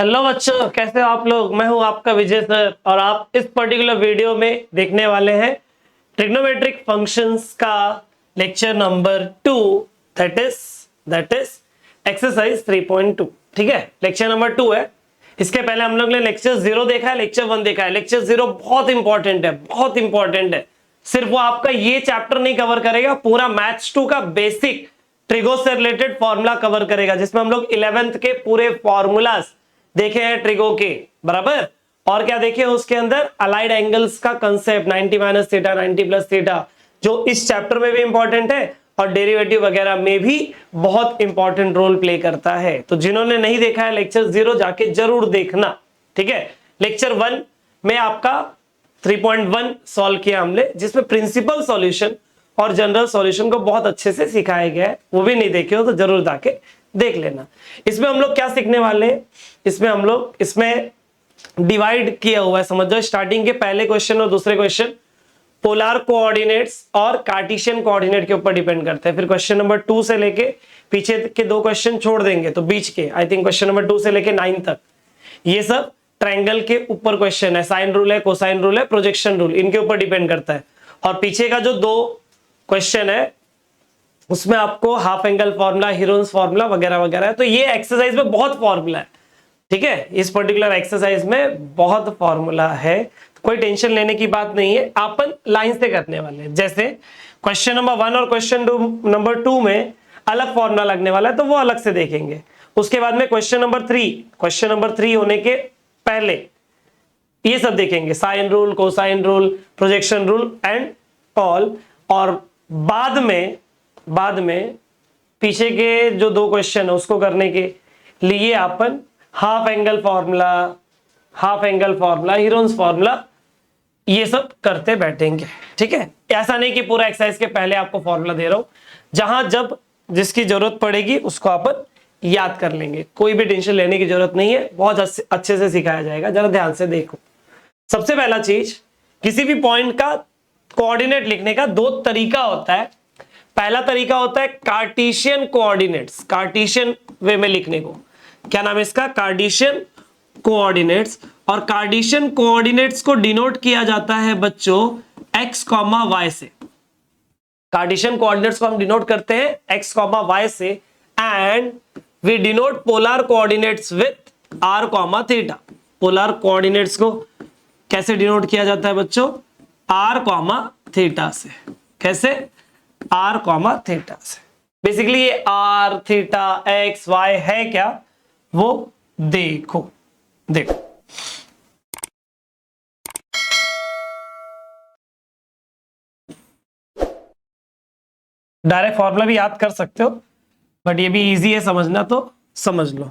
Hello बच्चों, कैसे हो आप लोग। मैं हूं आपका विजय सर और आप इस पर्टिकुलर वीडियो में देखने वाले हैं ट्रिग्नोमेट्रिक फंक्शंस का lecture number 2 that is exercise 3.2। ठीक है, लेक्चर नंबर 2 है। इसके पहले हम लोग ने लेक्चर 0 देखा है, लेक्चर 1 देखा है। लेक्चर 0 बहुत इंपॉर्टेंट है, बहुत इंपॉर्टेंट है। सिर्फ वो आपका ये चैप्टर नहीं कवर करेगा, पूरा मैथ्स 2 का बेसिक ट्रिगो से रिलेटेड फॉर्मूला कवर करेगा, जिसमें हम लोग 11th के पूरे फॉर्मूलाज देखे हैं ट्रिगो के बराबर। और क्या देखे उसके अंदर अलाइड एंगल्स का concept 90 minus theta 90 plus theta, जो इस चैप्टर में भी इंपॉर्टेंट है और डेरिवेटिव वगैरह में भी बहुत इंपॉर्टेंट रोल प्ले करता है। तो जिन्होंने नहीं देखा है लेक्चर 0 जाके जरूर देखना। ठीक है, लेक्चर 1 में आपका 3.1 सॉल्व किया हमने, जिसमें प्रिंसिपल सॉल्यूशन और जनरल सॉल्यूशन को बहुत अच्छे से सिखाया गया है। वो भी नहीं देखे हो तो जरूर जाके देख लेना। इसमें हम लोग क्या सीखने वाले हैं, इसमें डिवाइड किया हुआ है, समझ जाओ। स्टार्टिंग के पहले क्वेश्चन और दूसरे क्वेश्चन पोलर कोऑर्डिनेट्स और कार्टेशियन कोऑर्डिनेट के ऊपर डिपेंड करते हैं। फिर क्वेश्चन नंबर 2 से लेके पीछे के 2 क्वेश्चन छोड़ देंगे, तो बीच के आई थिंक क्वेश्चन नंबर 2 से लेके 9 तक ये सब ट्रायंगल के ऊपर क्वेश्चन है। साइन रूल है, कोसाइन रूल है, प्रोजेक्शन रूल, इनके ऊपर डिपेंड करता है। और पीछे का जो 2 क्वेश्चन है उसमें आपको half angle formula, Heron's formula वगैरह वगैरह है। तो ये एक्सरसाइज में बहुत फॉर्मूला है। ठीक है, इस पर्टिकुलर एक्सरसाइज में बहुत फॉर्मूला है, तो कोई टेंशन लेने की बात नहीं है। अपन लाइन से करने वाले हैं। जैसे क्वेश्चन नंबर 1 और क्वेश्चन नंबर 2 में अलग फॉर्मूला लगने वाला है, तो वो अलग से देखेंगे। उसके बाद में क्वेश्चन नंबर 3 होने के पहले ये सब देखेंगे, sine rule, cosine rule, projection rule and all. और बाद में पीछे के जो 2 क्वेश्चन है उसको करने के लिए अपन half angle formula, Heron's formula, ये सब करते बैठेंगे। ठीक है, ऐसा नहीं कि पूरा एक्सरसाइज के पहले आपको फॉर्मूला दे रहा हूं, जहां जब जिसकी जरूरत पड़ेगी उसको अपन याद कर लेंगे। कोई भी टेंशन लेने की जरूरत नहीं है, बहुत अच्छे से सिखाया जाएगा। जरा ध्यान से देखो। सबसे पहला चीज, किसी भी पॉइंट का कोऑर्डिनेट लिखने का 2 तरीका होता है। पहला तरीका होता है कार्टेशियन कोऑर्डिनेट्स, कार्टेशियन वे में लिखने को क्या नाम है इसका, कार्टेशियन कोऑर्डिनेट्स। और कार्टेशियन कोऑर्डिनेट्स को डिनोट किया जाता है बच्चों x, y से। कार्टेशियन कोऑर्डिनेट्स को हम डिनोट करते हैं x, y से। And we denote polar coordinates with r, theta. Polar coordinates को कैसे डिनोट किया जाता है बच्चों, r, थीटा से। कैसे, r, थीटा से। बेसिकली ये r, थीटा, x, y है क्या, वो देखो। डायरेक्ट फॉर्मूला भी याद कर सकते हो, बट ये भी इजी है समझना, तो समझ लो।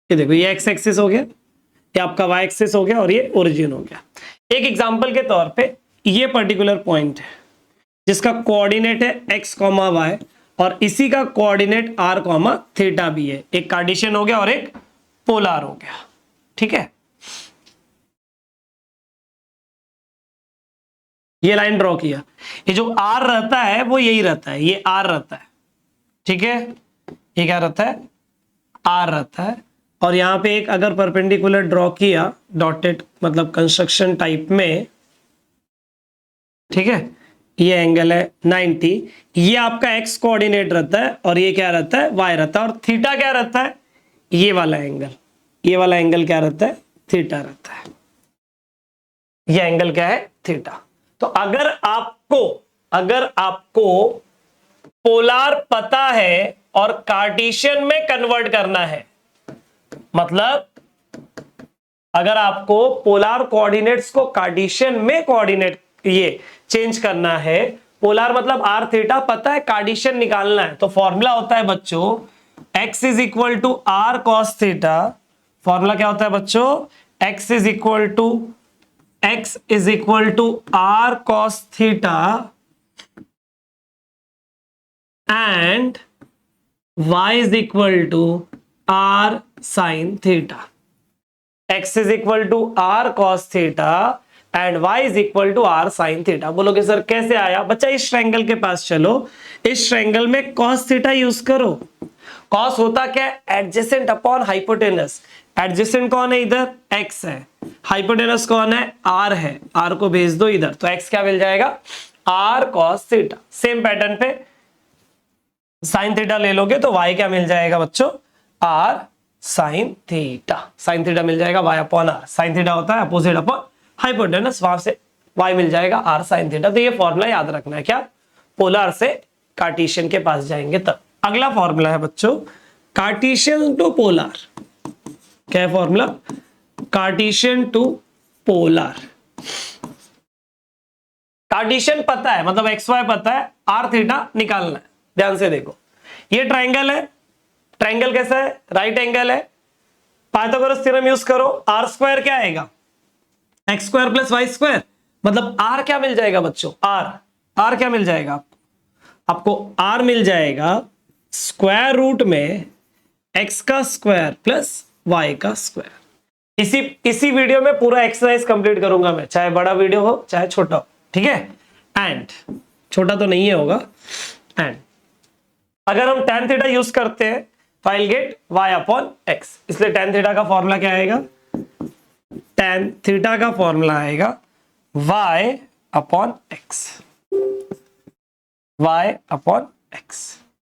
ये देखो, ये x एक्सिस हो गया, ये आपका y एक्सिस हो गया और ये ओरिजिन हो गया। एक एग्जांपल के तौर पे ये पर्टिकुलर पॉइंट है जिसका कोऑर्डिनेट है x, y और इसी का कोऑर्डिनेट r, थीटा भी है। एक कार्टेशियन हो गया और एक पोलर हो गया। ठीक है, ये लाइन ड्रॉ किया। ये जो r रहता है वो यही रहता है, ये r रहता है। ठीक है, ये क्या रहता है, r रहता है। और यहां पे एक अगर परपेंडिकुलर ड्रॉ किया डॉटेड, मतलब कंस्ट्रक्शन टाइप में, ठीक है, ये एंगल है 90, ये आपका x कोऑर्डिनेट रहता है और ये क्या रहता है, y रहता है। और थीटा क्या रहता है, ये वाला एंगल क्या रहता है, थीटा रहता है। ये एंगल क्या है, थीटा। तो अगर आपको पोलर पता है और कार्टेशियन में कन्वर्ट करना है, मतलब अगर आपको पोलर कोऑर्डिनेट्स को कार्टेशियन में कोऑर्डिनेट ये चेंज करना है, पोलर मतलब r, थीटा पता है, कार्टेशियन निकालना है, तो फॉर्मूला होता है बच्चों x is equal to r cos theta. Formula क्या होता है बच्चों, x is equal to r cos theta and y is equal to r sin theta. x is equal to r cos theta and y is equal to r sine theta. बोलोगे sir कैसे आया? बच्चा इस triangle के पास चलो, इस triangle में cos theta use करो। cos होता क्या है? Adjacent upon hypotenuse. एडजेसेंट कौन है इधर? x है। हाइपोटेनस कौन है? r है। r को भेज दो इधर, तो x क्या मिल जाएगा? r cos theta. Same pattern पे साइन थीटा ले लोगे तो y क्या मिल जाएगा बच्चों? r sine theta. Sine theta मिल जाएगा y upon r। Sine theta होता है अपोजिट अपॉन हाइपोटेनस, वहां से y मिल जाएगा r साइन थीटा। तो ये फॉर्मूला याद रखना है। क्या? पोलर से कार्टेशियन के पास जाएंगे तब। अगला फॉर्मूला है बच्चों कार्टेशियन टू पोलर। क्या है formula? Cartesian to polar. Cartesian पता है, मतलब एक्स वाई पता है, आर थीटा निकालना है। ध्यान से देखो, ये ट्रायंगल है। ट्रायंगल कैसा है? राइट एंगल है। पाइथागोरस थ्योरम यूज करो। आर स्क्वायर क्या आएगा? X square plus y square. मतलब आर क्या मिल जाएगा बच्चों? आर क्या मिल जाएगा आपको? आर मिल जाएगा स्क्वायर रूट में एक्स का स्क्वायर प्लस वाई का स्क्वायर। इसी वीडियो में पूरा एक्सरसाइज कंप्लीट करूंगा मैं, चाहे बड़ा वीडियो हो चाहे छोटा हो, ठीक है। एंड छोटा तो नहीं है होगा। एंड अगर हम tan थीटा यूज करते हैं तो I will gate y upon x। इसलिए tan थीटा का फॉर्मूला क्या आएगा? tan थीटा का फॉर्मूला आएगा y upon x। y upon x,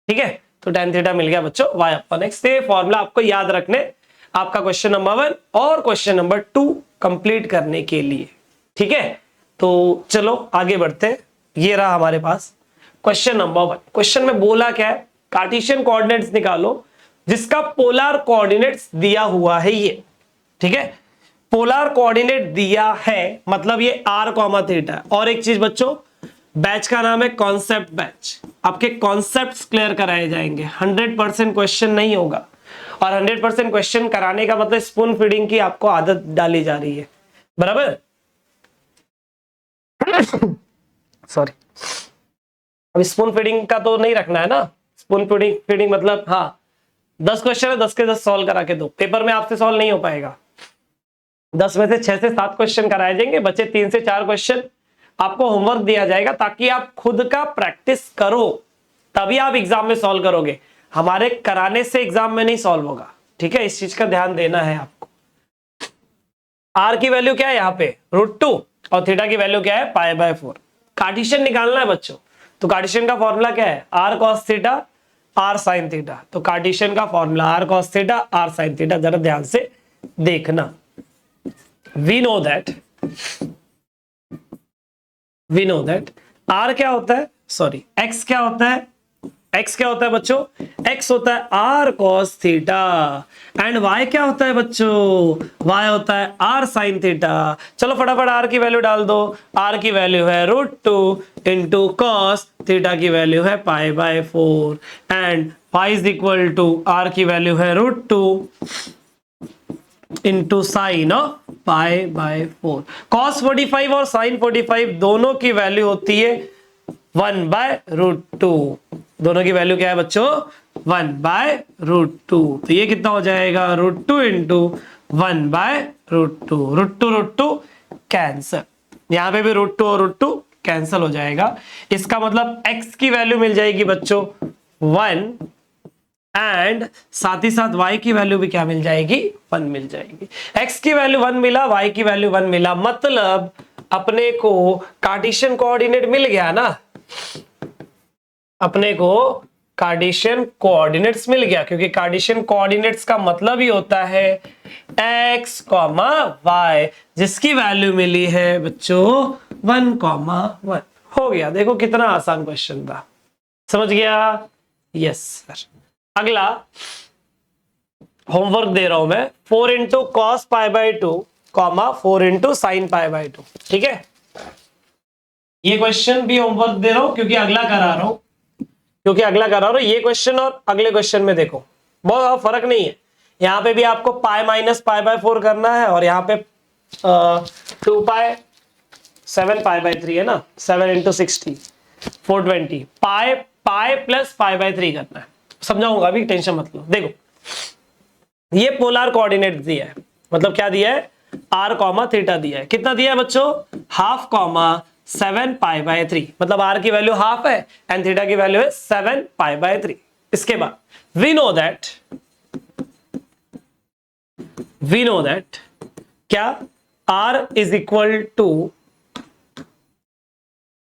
ठीक है। तो tan थीटा मिल गया बच्चों y अपॉन x। ये फॉर्मूला आपको याद रखने आपका क्वेश्चन नंबर 1 और क्वेश्चन नंबर 2 कंप्लीट करने के लिए, ठीक है। तो चलो आगे बढ़ते हैं। ये रहा हमारे पास क्वेश्चन नंबर 1। क्वेश्चन में बोला क्या है? कार्टेशियन कोऑर्डिनेट्स निकालो जिसका पोलर कोऑर्डिनेट्स दिया हुआ है ये, ठीक है। पोलर कोऑर्डिनेट दिया है मतलब ये r कॉमा थीटा है। और एक चीज बच्चों, बैच का नाम है कॉन्सेप्ट बैच। आपके कॉन्सेप्ट्स क्लियर कराए जाएंगे। 100% क्वेश्चन नहीं होगा, और 100% क्वेश्चन कराने का मतलब स्पून फीडिंग की आपको आदत डाली जा रही है, बराबर। सॉरी, अब स्पून फीडिंग का तो नहीं रखना है ना। स्पून फीडिंग मतलब हाँ 10 क्वेश्चन है, 10 के 10 सॉल्व करा के दो। पेपर में आपसे सॉल्व नहीं हो पाएगा। 10 में से 6 से 7 क्वेश्चन कराए जाएंगे, बचे 3 से 4 क्वेश्चन आपको होमवर्क दिया जाएगा ताकि आप खुद का प्रैक्टिस करो, तभी आप एग्जाम में सॉल्व करोगे। हमारे कराने से एग्जाम में नहीं सॉल्व होगा, ठीक है। इस चीज का ध्यान देना है आपको। आर की वैल्यू क्या है यहाँ पे? √2, और थीटा की वैल्यू क्या है? π/4। कार्टेशियन निकालना है बच्चों, तो कार्टेशियन का फॉर्मूला क्या है? r cos theta r sin theta. तो कार्टेशियन का formula r cos theta r sin theta. जरा ध्यान से देखना। वी नो दैट r क्या होता है? सॉरी, x क्या होता है? x क्या होता है बच्चों? x होता है r cos theta. And y क्या होता है बच्चों? y होता है r sin थीटा। चलो फटाफट r की वैल्यू डाल दो। r की वैल्यू है √2 इंटू कॉस, थीटा की वैल्यू है π/4, and y is equal to r की वैल्यू है √2 इंटू साइन ऑफ π/4। cos 45 और sin 45 दोनों की वैल्यू होती है 1/√2। दोनों की वैल्यू क्या है बच्चों? 1/√2। तो ये कितना हो जाएगा? √2 इंटू 1/√2। √2 कैंसल। यहां पे भी √2 और √2 कैंसल हो जाएगा। इसका मतलब x की वैल्यू मिल जाएगी बच्चों 1, एंड साथ ही साथ y की वैल्यू भी क्या मिल जाएगी? 1 मिल जाएगी। x की वैल्यू 1 मिला, y की वैल्यू 1 मिला, मतलब अपने को कार्टेशियन कोऑर्डिनेट मिल गया ना। अपने को कार्टेशियन कोऑर्डिनेट्स मिल गया, क्योंकि कार्टेशियन कोऑर्डिनेट्स का मतलब ही होता है x, y, जिसकी वैल्यू मिली है बच्चों 1, 1। हो गया। देखो कितना आसान क्वेश्चन था, समझ गया? Yes sir. अगला होमवर्क दे रहा हूं मैं, 4 इंटू कॉस π/2, 4 इंटू साइन π/2, ठीक है। ये क्वेश्चन भी होमवर्क दे रहा हूं क्योंकि अगला करा रहा हूं, ये क्वेश्चन और अगले क्वेश्चन में देखो बहुत फर्क नहीं है। यहां पे भी आपको π माइनस π/4 करना है, और यहां पे 2π 7π/3 है ना। 7 इंटू 60 420, पाई प्लस π/3 करना है। समझाऊंगा अभी, टेंशन मत लो। देखो ये पोलर कोऑर्डिनेट दिया है, मतलब क्या दिया है? r कॉमा थीटा दिया है। कितना दिया है बच्चों? हाफ कॉमा 7 पाई बाय 3, मतलब r की वैल्यू हाफ है एंड थीटा की वैल्यू है 7 पाई बाय 3। इसके बाद वी नो दैट क्या r is equal to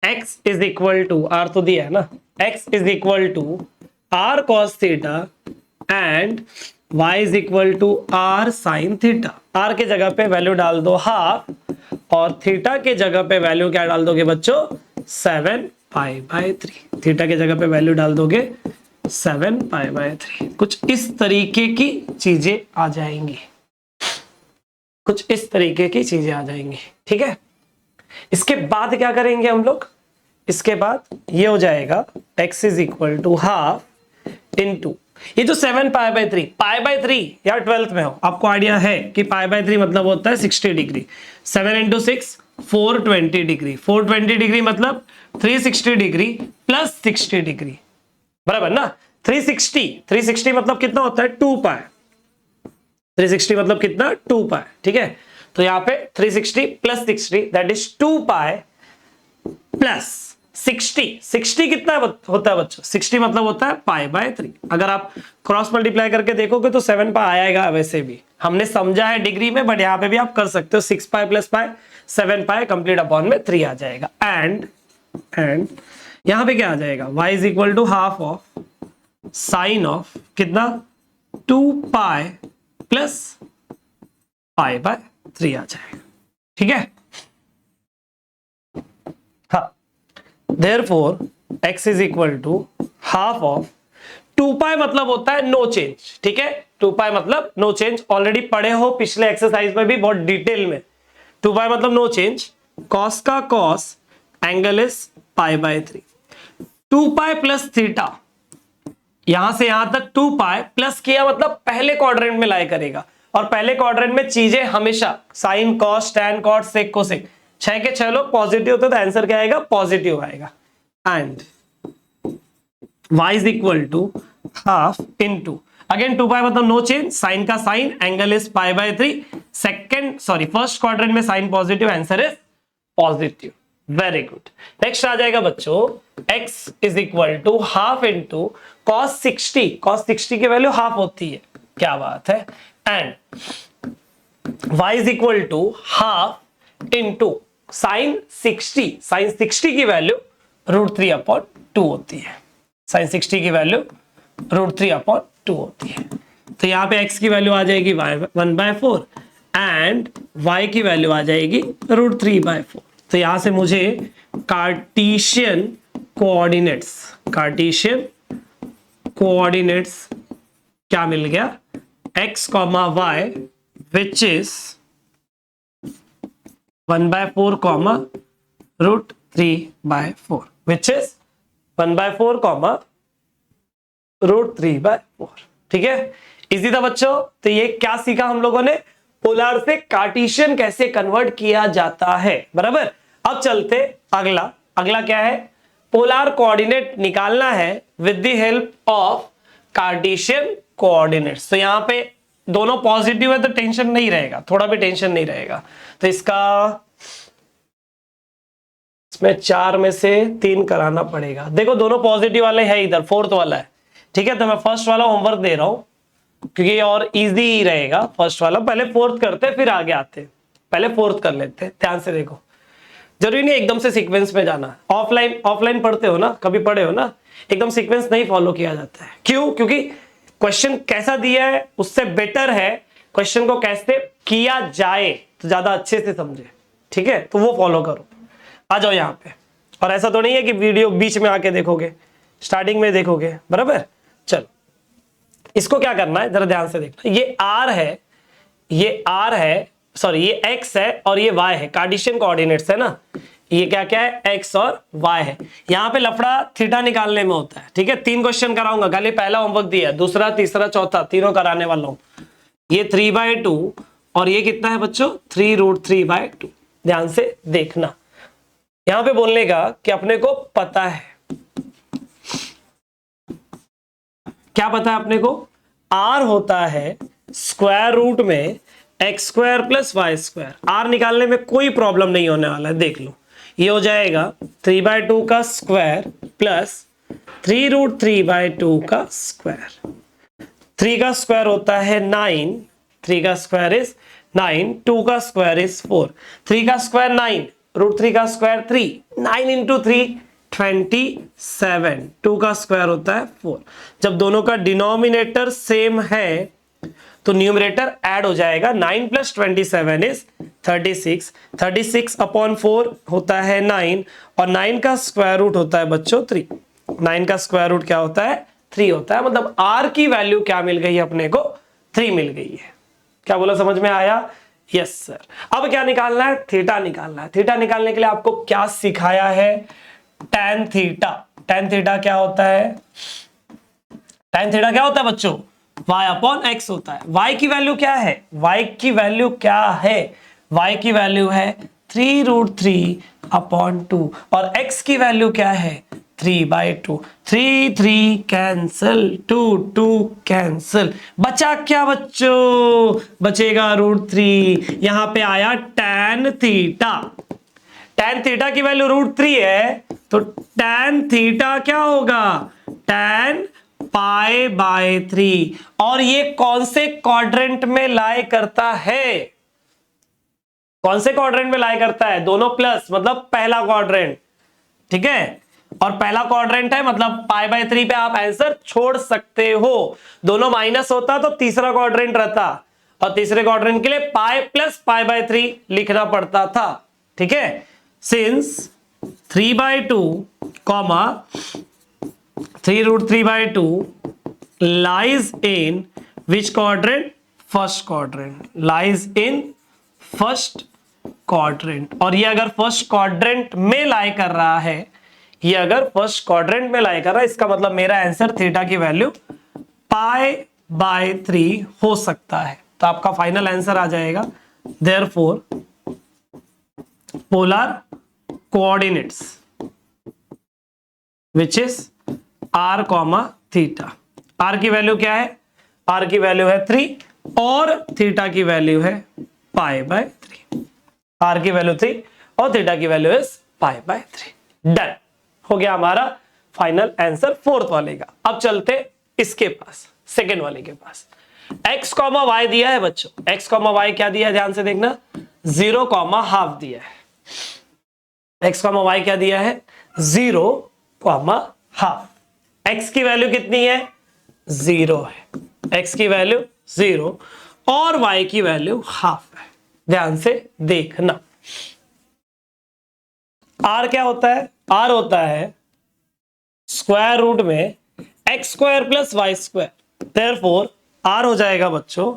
x is equal to, r तो दिया है ना, x is equal to r cos theta and y is equal to r sin theta. r के जगह पे वैल्यू डाल दो हाफ और थीटा के जगह पे वैल्यू क्या डाल दोगे बच्चों? 7 पाई बाय 3। थीटा के जगह पे वैल्यू डाल दोगे 7 पाई बाय 3। कुछ इस तरीके की चीजें आ जाएंगी, कुछ इस तरीके की चीजें आ जाएंगी, ठीक है। इसके बाद क्या करेंगे हम लोग? इसके बाद ये हो जाएगा x is equal to half into ये जो 7 पाई बाय 3 यार 12th में हो, आपको आइडिया है कि पाई बाय 3 मतलब होता है 60 डिग्री। 7 इंटू 6 420 डिग्री, 420 डिग्री मतलब 360 डिग्री प्लस 60 डिग्री, बराबर ना। 360 मतलब कितना होता है? 2 पाई। 360 मतलब कितना? 2 पाई, ठीक है। तो यहाँ पे 360 plus 60 that is 2 pi plus 60 कितना होता है बच्चों? 60 मतलब होता है पाई बाय 3। अगर आप क्रॉस मल्टीप्लाई करके देखोगे तो 7 पाई आएगा। वैसे भी हमने समझा है डिग्री में, बट यहाँ पे भी आप कर सकते हो। 6 पाई प्लस पाई 7 पाई कंप्लीट अपॉन में 3 आ जाएगा। एंड यहाँ पे क्या आ जाएगा? y is equal to half of sine of कितना? 2 पाई प्लस पाई बाय 3 आ जाएगा, ठीक है। हाँ, therefore x is equal to half of 2 pi मतलब होता है नो चेंज, ठीक है। 2 पाई मतलब नो चेंज, ऑलरेडी पढ़े हो पिछले एक्सरसाइज में भी बहुत डिटेल में। 2 पाई मतलब नो चेंज, कॉस का cos, angle is pi by 3। 2 pi plus theta, यहां से यहां तक 2 पाई प्लस किया मतलब पहले क्वाड्रेंट में लाए करेगा, और पहले क्वाड्रेंट में चीजें हमेशा sine cos tan cot sec cosec 6 के 6 लोग पॉजिटिव होते तो आंसर क्या आएगा? पॉजिटिव आएगा। And y is equal to half into again 2 pi मतलब नो चेंज, साइन का sine, angle is pi by 3। First quadrant में sine positive, answer is positive. Very good. Next आ जाएगा बच्चों x is equal to half into cos 60 की value half होती है, क्या बात है। And y is equal to half into sine 60 की वैल्यू √3 अपॉन 2 होती है। साइन 60 की वैल्यू √3 अपॉन 2 होती है। तो यहाँ पे x की वैल्यू आ जाएगी 1/4 एंड y की वैल्यू आ जाएगी √3/4। तो यहां से मुझे कार्टेशियन कोऑर्डिनेट्स क्या मिल गया? x, y which is 1/4 √3/4 which is 1/4 √3/4, ठीक है। इजी था बच्चों। तो ये क्या सीखा हम लोगों ने? पोलर से कार्टेशियन कैसे कन्वर्ट किया जाता है, बराबर। अब चलते अगला क्या है? पोलर कोऑर्डिनेट निकालना है with the help of Cartesian coordinates. तो यहां पे दोनों पॉजिटिव है तो टेंशन नहीं रहेगा, थोड़ा भी टेंशन नहीं रहेगा। तो इसमें 4 में से 3 कराना पड़ेगा। देखो दोनों पॉजिटिव वाले है, इधर फोर्थ वाला है, ठीक है। तो मैं फर्स्ट वाला होमवर्क दे रहा हूं क्योंकि ये और इजी रहेगा। फर्स्ट वाला पहले फोर्थ करते फिर आगे आते, पहले फोर्थ कर लेते। ध्यान से देखो, जरूरी नहीं एकदम से सीक्वेंस में जाना। ऑफलाइन पढ़ते हो ना, कभी पढ़े हो ना, एकदम सीक्वेंस नहीं फॉलो किया जाता है। क्यों? क्योंकि क्वेश्चन कैसा दिया है उससे बेटर है क्वेश्चन को कैसे किया जाए, तो ज्यादा अच्छे से समझे, ठीक है। तो वो फॉलो करो। आ जाओ यहाँ पे। और ऐसा तो नहीं है कि वीडियो बीच में आके देखोगे, स्टार्टिंग में देखोगे, बराबर। चलो इसको क्या करना है जरा ध्यान से देखना। ये r है, सॉरी ये x है और ये y है, कार्टेशियन कोऑर्डिनेट्स है ना। ये क्या क्या है? x और y है। यहाँ पे लफड़ा थीटा निकालने में होता है, ठीक है। 3 क्वेश्चन कराऊंगा, खाली पहला होमवर्क दिया, दूसरा तीसरा चौथा तीनों कराने वाला हूं। ये 3/2 और ये कितना है बच्चों? 3√3/2। ध्यान से देखना, यहां पे बोलने का कि अपने को पता है, क्या पता है अपने को? r होता है स्क्वायर रूट में x square plus y square. R निकालने में कोई प्रॉब्लम नहीं होने वाला है, देख लो। ये हो जाएगा 3/2 का स्क्वायर प्लस 3√3/2 का स्क्वायर। 3 का स्क्वायर होता है 9, 3 का स्क्वायर इज 9, 2 का स्क्वायर इज 4, 3 का स्क्वायर 9, √3 का स्क्वायर 3, 9 इंटू 3 27, 2 का स्क्वायर होता है 4। जब दोनों का डिनोमिनेटर सेम है तो न्यूमरेटर ऐड हो जाएगा। 9 प्लस 27 इज 36, 36 अपॉन 4 होता है 9, और 9 का स्क्वायर रूट होता है बच्चों 3। 9 का स्क्वायर रूट क्या होता है? 3 होता है। मतलब r की वैल्यू क्या मिल गई अपने को? 3 मिल गई है। क्या बोला, समझ में आया? Yes sir. अब क्या निकालना है? थीटा निकालना है। थीटा निकालने के लिए आपको क्या सिखाया है? tan theta. tan थीटा क्या होता है? tan थीटा क्या होता है बच्चों? y अपॉन x होता है। y की वैल्यू क्या है? y की वैल्यू क्या है? y की वैल्यू है 3√3 अपॉन 2, और x की वैल्यू क्या है? 3/2। 3 3 कैंसिल, 2 2 कैंसिल, बचा क्या बच्चों? बचेगा √3। यहां पे आया tan थीटा। tan थीटा की वैल्यू √3 है, तो tan थीटा क्या होगा? tan π/3। और ये कौन से क्वाड्रेंट में लाई करता है? कौन से क्वाड्रेंट में लाई करता है? दोनों प्लस, मतलब पहला क्वाड्रेंट, ठीक है। और पहला क्वाड्रेंट है मतलब π/3 पे आप आंसर छोड़ सकते हो। दोनों माइनस होता तो तीसरा क्वाड्रेंट रहता, और तीसरे क्वाड्रेंट के लिए पाई प्लस π/3 लिखना पड़ता था, ठीक है। Since 3/2 comma 3√3/2 lies in which quadrant? First quadrant. lies in first quadrant. और ये अगर फर्स्ट क्वाड्रेंट में लाई कर रहा है, ये अगर फर्स्ट क्वाड्रेंट में लाई कर रहा है, इसका मतलब मेरा आंसर थीटा की वैल्यू π/3 हो सकता है। तो आपका फाइनल आंसर आ जाएगा therefore polar coordinates which is r, theta. r की वैल्यू क्या है? r की वैल्यू है 3 और थीटा की वैल्यू है π/3। r की वैल्यू 3 और थीटा की वैल्यू इज π/3। डन हो गया हमारा फाइनल आंसर फोर्थ वाले का। अब चलते इसके पास, सेकेंड वाले के पास। x, y दिया है बच्चों। x, y क्या दिया है? ध्यान से देखना, 0,5 दिया है। x, y क्या दिया है? 0,5। x की वैल्यू कितनी है? 0 है। x की वैल्यू 0 और y की वैल्यू हाफ है। ध्यान से देखना। r क्या होता है? r होता है स्क्वायर रूट में x square plus y square. Therefore r हो जाएगा बच्चों,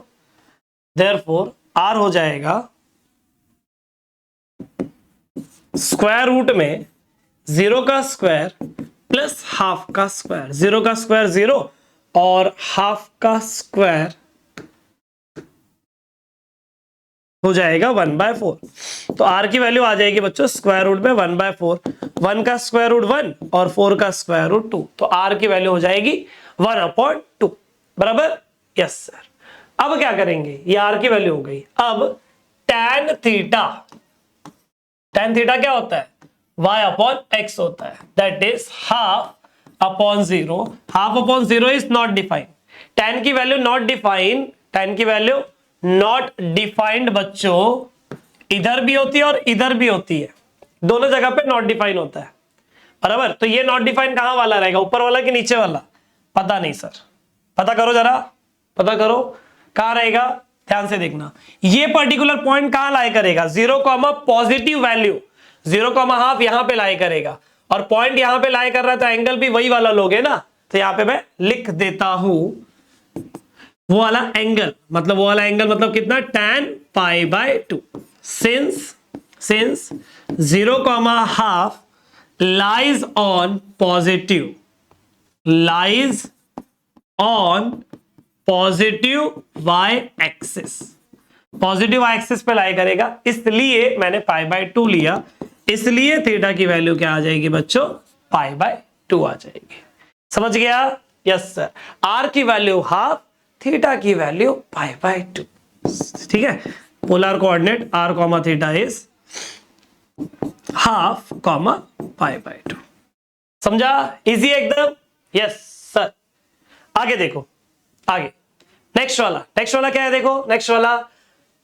देयरफॉर r हो जाएगा स्क्वायर रूट में 0 का स्क्वायर प्लस हाफ का स्क्वायर। 0 का स्क्वायर 0 और हाफ का स्क्वायर हो जाएगा 1/4। तो r की वैल्यू आ जाएगी बच्चों स्क्वायर रूट में 1/4। 1 का स्क्वायर रूट 1 और 4 का स्क्वायर रूट 2, तो r की वैल्यू हो जाएगी 1/2। बराबर? Yes sir. अब क्या करेंगे? ये r की वैल्यू हो गई। अब tan थीटा, tan थीटा क्या होता है? y अपॉन x होता है, that is half upon 0। Half upon 0 is not defined. tan की वैल्यू नॉट डिफाइंड, tan की वैल्यू नॉट डिफाइंड बच्चों इधर भी होती है और इधर भी होती है, दोनों जगह पे नॉट डिफाइंड होता है। बराबर? तो ये नॉट डिफाइंड कहां वाला रहेगा? ऊपर वाला कि नीचे वाला? पता नहीं सर, पता करो जरा, पता करो कहां रहेगा। ध्यान से देखना, ये पर्टिकुलर पॉइंट कहां लाई करेगा? 0, पॉजिटिव वैल्यू 0,5 यहां पे लाई करेगा, और पॉइंट यहां पे लाई कर रहा है तो एंगल भी वही वाला लोगे ना। तो यहां पे मैं लिख देता हूं वो वाला एंगल, मतलब वो वाला एंगल मतलब कितना? tan π/2। Since 0,5 lies on positive, lies on positive y axis, positive y axis पे लाई करेगा, इसलिए मैंने π/2 लिया। इसलिए थीटा की वैल्यू क्या आ जाएगी बच्चों? π/2 आ जाएगी। समझ गया? Yes sir. r की वैल्यू हाफ, थीटा की वैल्यू π/2। ठीक है, polar coordinate r comma theta is half comma pi by 2। समझा? इजी एकदम? Yes sir. आगे देखो, आगे नेक्स्ट वाला क्या है? देखो नेक्स्ट वाला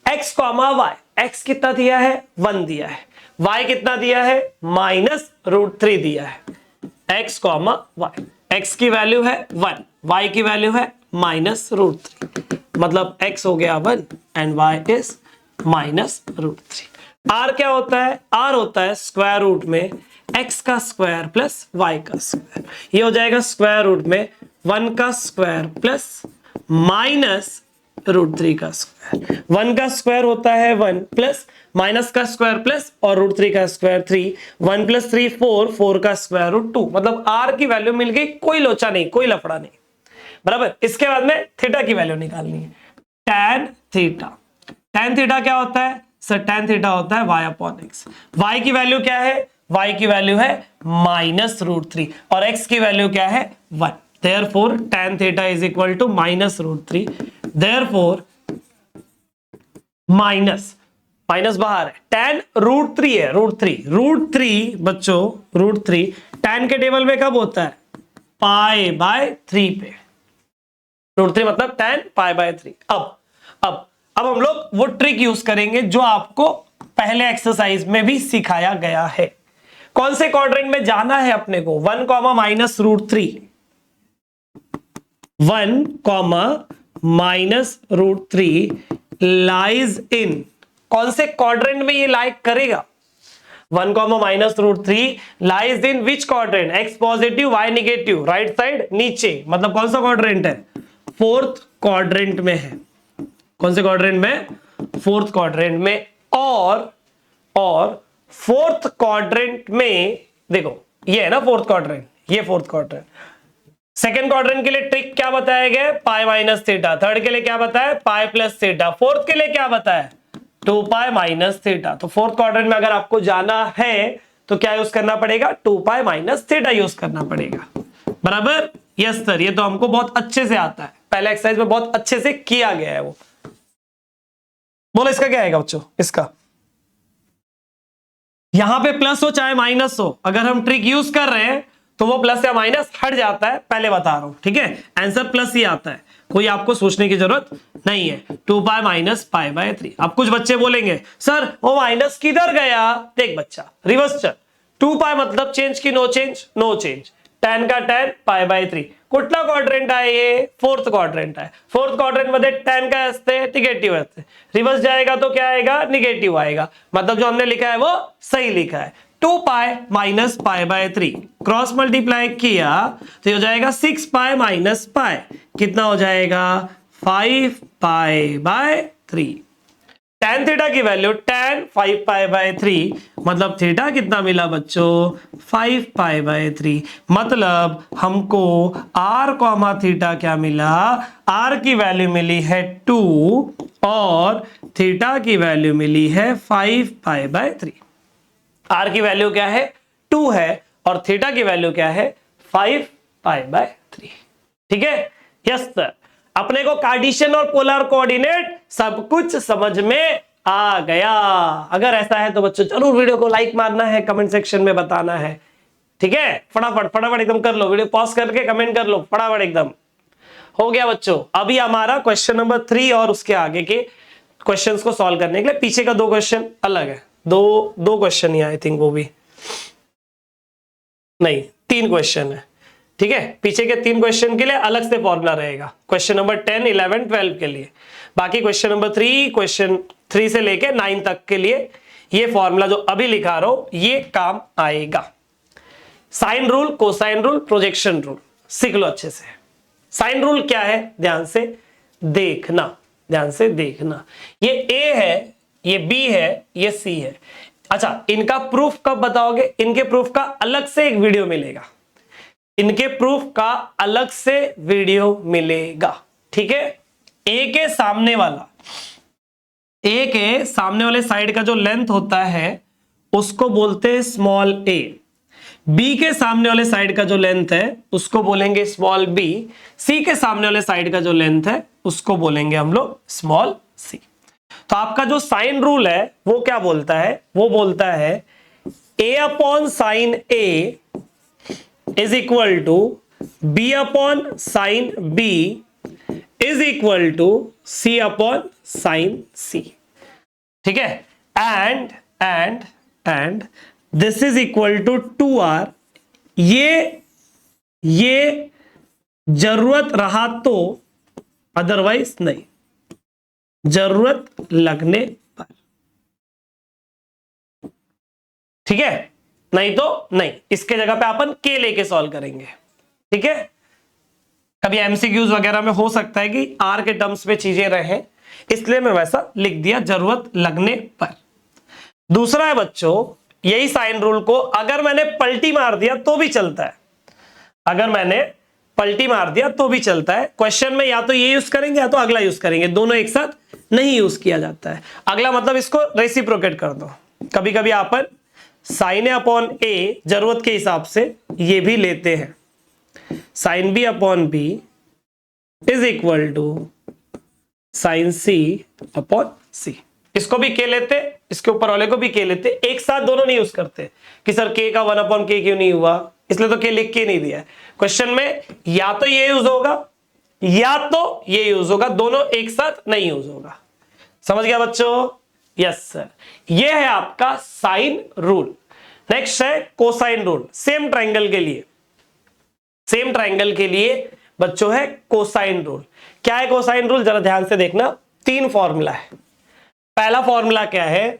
x कॉमा वाई। x कितना दिया है? 1 दिया है। y कितना दिया है? -√3 दिया है। x कॉमा वाई, x की वैल्यू है 1, y की वैल्यू है -√3, मतलब x हो गया 1 एंड y इज -√3। r क्या होता है? r होता है स्क्वायर रूट में x का स्क्वायर प्लस y का स्क्वायर। ये हो जाएगा स्क्वायर रूट में 1 का स्क्वायर प्लस -√3 का स्क्वायर। 1 का स्क्वायर होता है 1 प्लस माइनस का स्क्वायर प्लस और √3 का स्क्वायर 3, 1 + 3 4, 4 का स्क्वायर रूट 2, मतलब r की वैल्यू मिल गई, कोई लोचा नहीं, कोई लफड़ा नहीं, बराबर। इसके बाद में थीटा की वैल्यू निकालनी है। tan थीटा क्या होता है सर? tan थीटा होता है y/x। y की वैल्यू क्या है? y की वैल्यू है -√3 और x की वैल्यू क्या है? 1। Therefore tan theta is equal to -√3। Therefore minus बाहर है, tan √3 है, √3 बच्चों, √3 tan के टेबल में कब होता है? π/3 पे। √3 मतलब tan π/3। अब हम लोग वो ट्रिक यूज करेंगे जो आपको पहले एक्सरसाइज में भी सिखाया गया है। कौन से क्वाड्रेंट में जाना है अपने को? 1, -√3, 1, -√3 लाइज इन, कौन से क्वाड्रेंट में ये लाइक करेगा? 1, -√3 lies in which quadrant? x positive y negative, right side नीचे, मतलब कौन सा क्वाड्रेंट है? 4th क्वाड्रेंट में है। कौन से क्वाड्रेंट में? 4th क्वाड्रेंट में। और 4th क्वाड्रेंट में देखो, ये है ना 4th क्वाड्रेंट, ये 4th क्वाड्रेंट। सेकेंड क्वाड्रेंट के लिए ट्रिक क्या बताया गया? π - थीटा। थर्ड के लिए क्या बताया? π + थीटा। फोर्थ के लिए क्या बताया? 2π - थीटा। तो 4th क्वाड्रेंट में अगर आपको जाना है तो क्या यूज करना पड़ेगा? 2π - थीटा यूज करना पड़ेगा, बराबर। यस सर, ये तो हमको बहुत अच्छे से आता है, पहले एक्सरसाइज में बहुत अच्छे से किया गया है वो। बोलो इसका क्या आएगा बच्चों? इसका यहां पे प्लस हो चाहे माइनस हो, अगर हम ट्रिक यूज कर रहे हैं तो वो प्लस या माइनस हट जाता है, पहले बता रहा हूं, ठीक है। आंसर प्लस ही आता है, कोई आपको सोचने की जरूरत नहीं है। 2π - π/3। अब कुछ बच्चे बोलेंगे सर वो माइनस किधर गया? देख बच्चा, रिवर्स चल। 2π मतलब चेंज की no change? No change. tan का tan π/3। कुठला क्वाड्रेंट आहे? ये 4th क्वाड्रेंट आहे। 4th क्वाड्रेंट मध्ये tan काय असते? निगेटिव्ह असते। रिवर्स जाएगा तो क्या आएगा? निगेटिव्ह आएगा, मतलब जो हमने लिखा है वो सही लिखा है। 2π - π/3 क्रॉस मल्टीप्लाई किया तो हो जाएगा 6π - π, कितना हो जाएगा? 5π/3। tan थीटा की वैल्यू tan 5π/3, मतलब थीटा कितना मिला बच्चों? 5π/3। मतलब हमको r कॉमा थीटा क्या मिला? r की वैल्यू मिली है 2 और थीटा की वैल्यू मिली है 5π/3। r की वैल्यू क्या है? 2 है और थीटा की वैल्यू क्या है? 5π/3। ठीक है, यस सर। अपने को कार्टेशियन और पोलर कोऑर्डिनेट सब कुछ समझ में आ गया। अगर ऐसा है तो बच्चों जरूर वीडियो को लाइक मारना है, कमेंट सेक्शन में बताना है, ठीक है। फटाफट एकदम कर लो, वीडियो पॉज करके कमेंट कर लो, फटाफट एकदम। हो गया बच्चों। अभी हमारा क्वेश्चन नंबर 3 और उसके आगे के क्वेश्चंस को सॉल्व करने के लिए पीछे का 2 क्वेश्चन अलग है, दो क्वेश्चन ही आई थिंक, वो भी नहीं 3 क्वेश्चन है, ठीक है। पीछे के 3 क्वेश्चन के लिए अलग से फॉर्मूला रहेगा, क्वेश्चन नंबर 10, 11, 12 के लिए। बाकी क्वेश्चन नंबर 3, क्वेश्चन 3 से लेके 9 तक के लिए ये फॉर्मूला जो अभी लिखा रहा हूं ये काम आएगा। Sine rule, cosine rule, projection rule सीख लो अच्छे से। साइन रूल क्या है? ध्यान से देखना, ध्यान से देखना। ये ए है, ये बी है, ये सी है। अच्छा, इनका प्रूफ कब बताओगे? इनके प्रूफ का अलग से एक वीडियो मिलेगा, इनके प्रूफ का अलग से वीडियो मिलेगा, ठीक है। ए के सामने वाले साइड का जो लेंथ होता है उसको बोलते हैं स्मॉल ए। बी के सामने वाले साइड का जो लेंथ है उसको बोलेंगे स्मॉल बी। सी के सामने वाले साइड का जो लेंथ है उसको बोलेंगे हम लोग स्मॉल सी। तो आपका जो साइन रूल है वो क्या बोलता है, वो बोलता है a upon sine a is equal to b upon sine b is equal to c upon sine c। ठीक है, and this is equal to 2r। ये जरूरत रहा तो, अदरवाइज नहीं, जरूरत लगने पर। ठीक है, नहीं तो नहीं, इसके जगह पे अपन के लेके सॉल्व करेंगे। ठीक है, कभी एमसीक्यूज वगैरह में हो सकता है कि आर के टर्म्स में चीजें रहे, इसलिए मैं वैसा लिख दिया, जरूरत लगने पर। दूसरा है बच्चों, यही साइन रूल को अगर मैंने पलटी मार दिया तो भी चलता है, अगर मैंने पलटी मार दिया तो भी चलता है। क्वेश्चन में या तो ये यूज करेंगे या तो अगला यूज करेंगे, दोनों एक साथ नहीं यूज किया जाता है। अगला मतलब इसको रेसिप्रोकेट कर दो। कभी कभी अपन साइन ए अपॉन ए जरूरत के हिसाब से ये भी लेते हैं, sine B upon B is equal to sine C upon C. इसको भी के लेते, इसके ऊपर वाले को भी के लेते, एक साथ दोनों नहीं यूज करते कि सर के का 1 अपॉन के क्यों नहीं हुआ, इसलिए तो के लिख के नहीं दिया है। क्वेश्चन में या तो ये यूज होगा या तो ये यूज होगा, दोनों एक साथ नहीं यूज होगा। समझ गया बच्चों? यस सर, ये है आपका साइन रूल। नेक्स्ट है कोसाइन रूल। सेम ट्राइंगल के लिए बच्चों है कोसाइन रूल। क्या है कोसाइन रूल, जरा ध्यान से देखना। 3 फॉर्मूला है। पहला फॉर्मूला क्या है,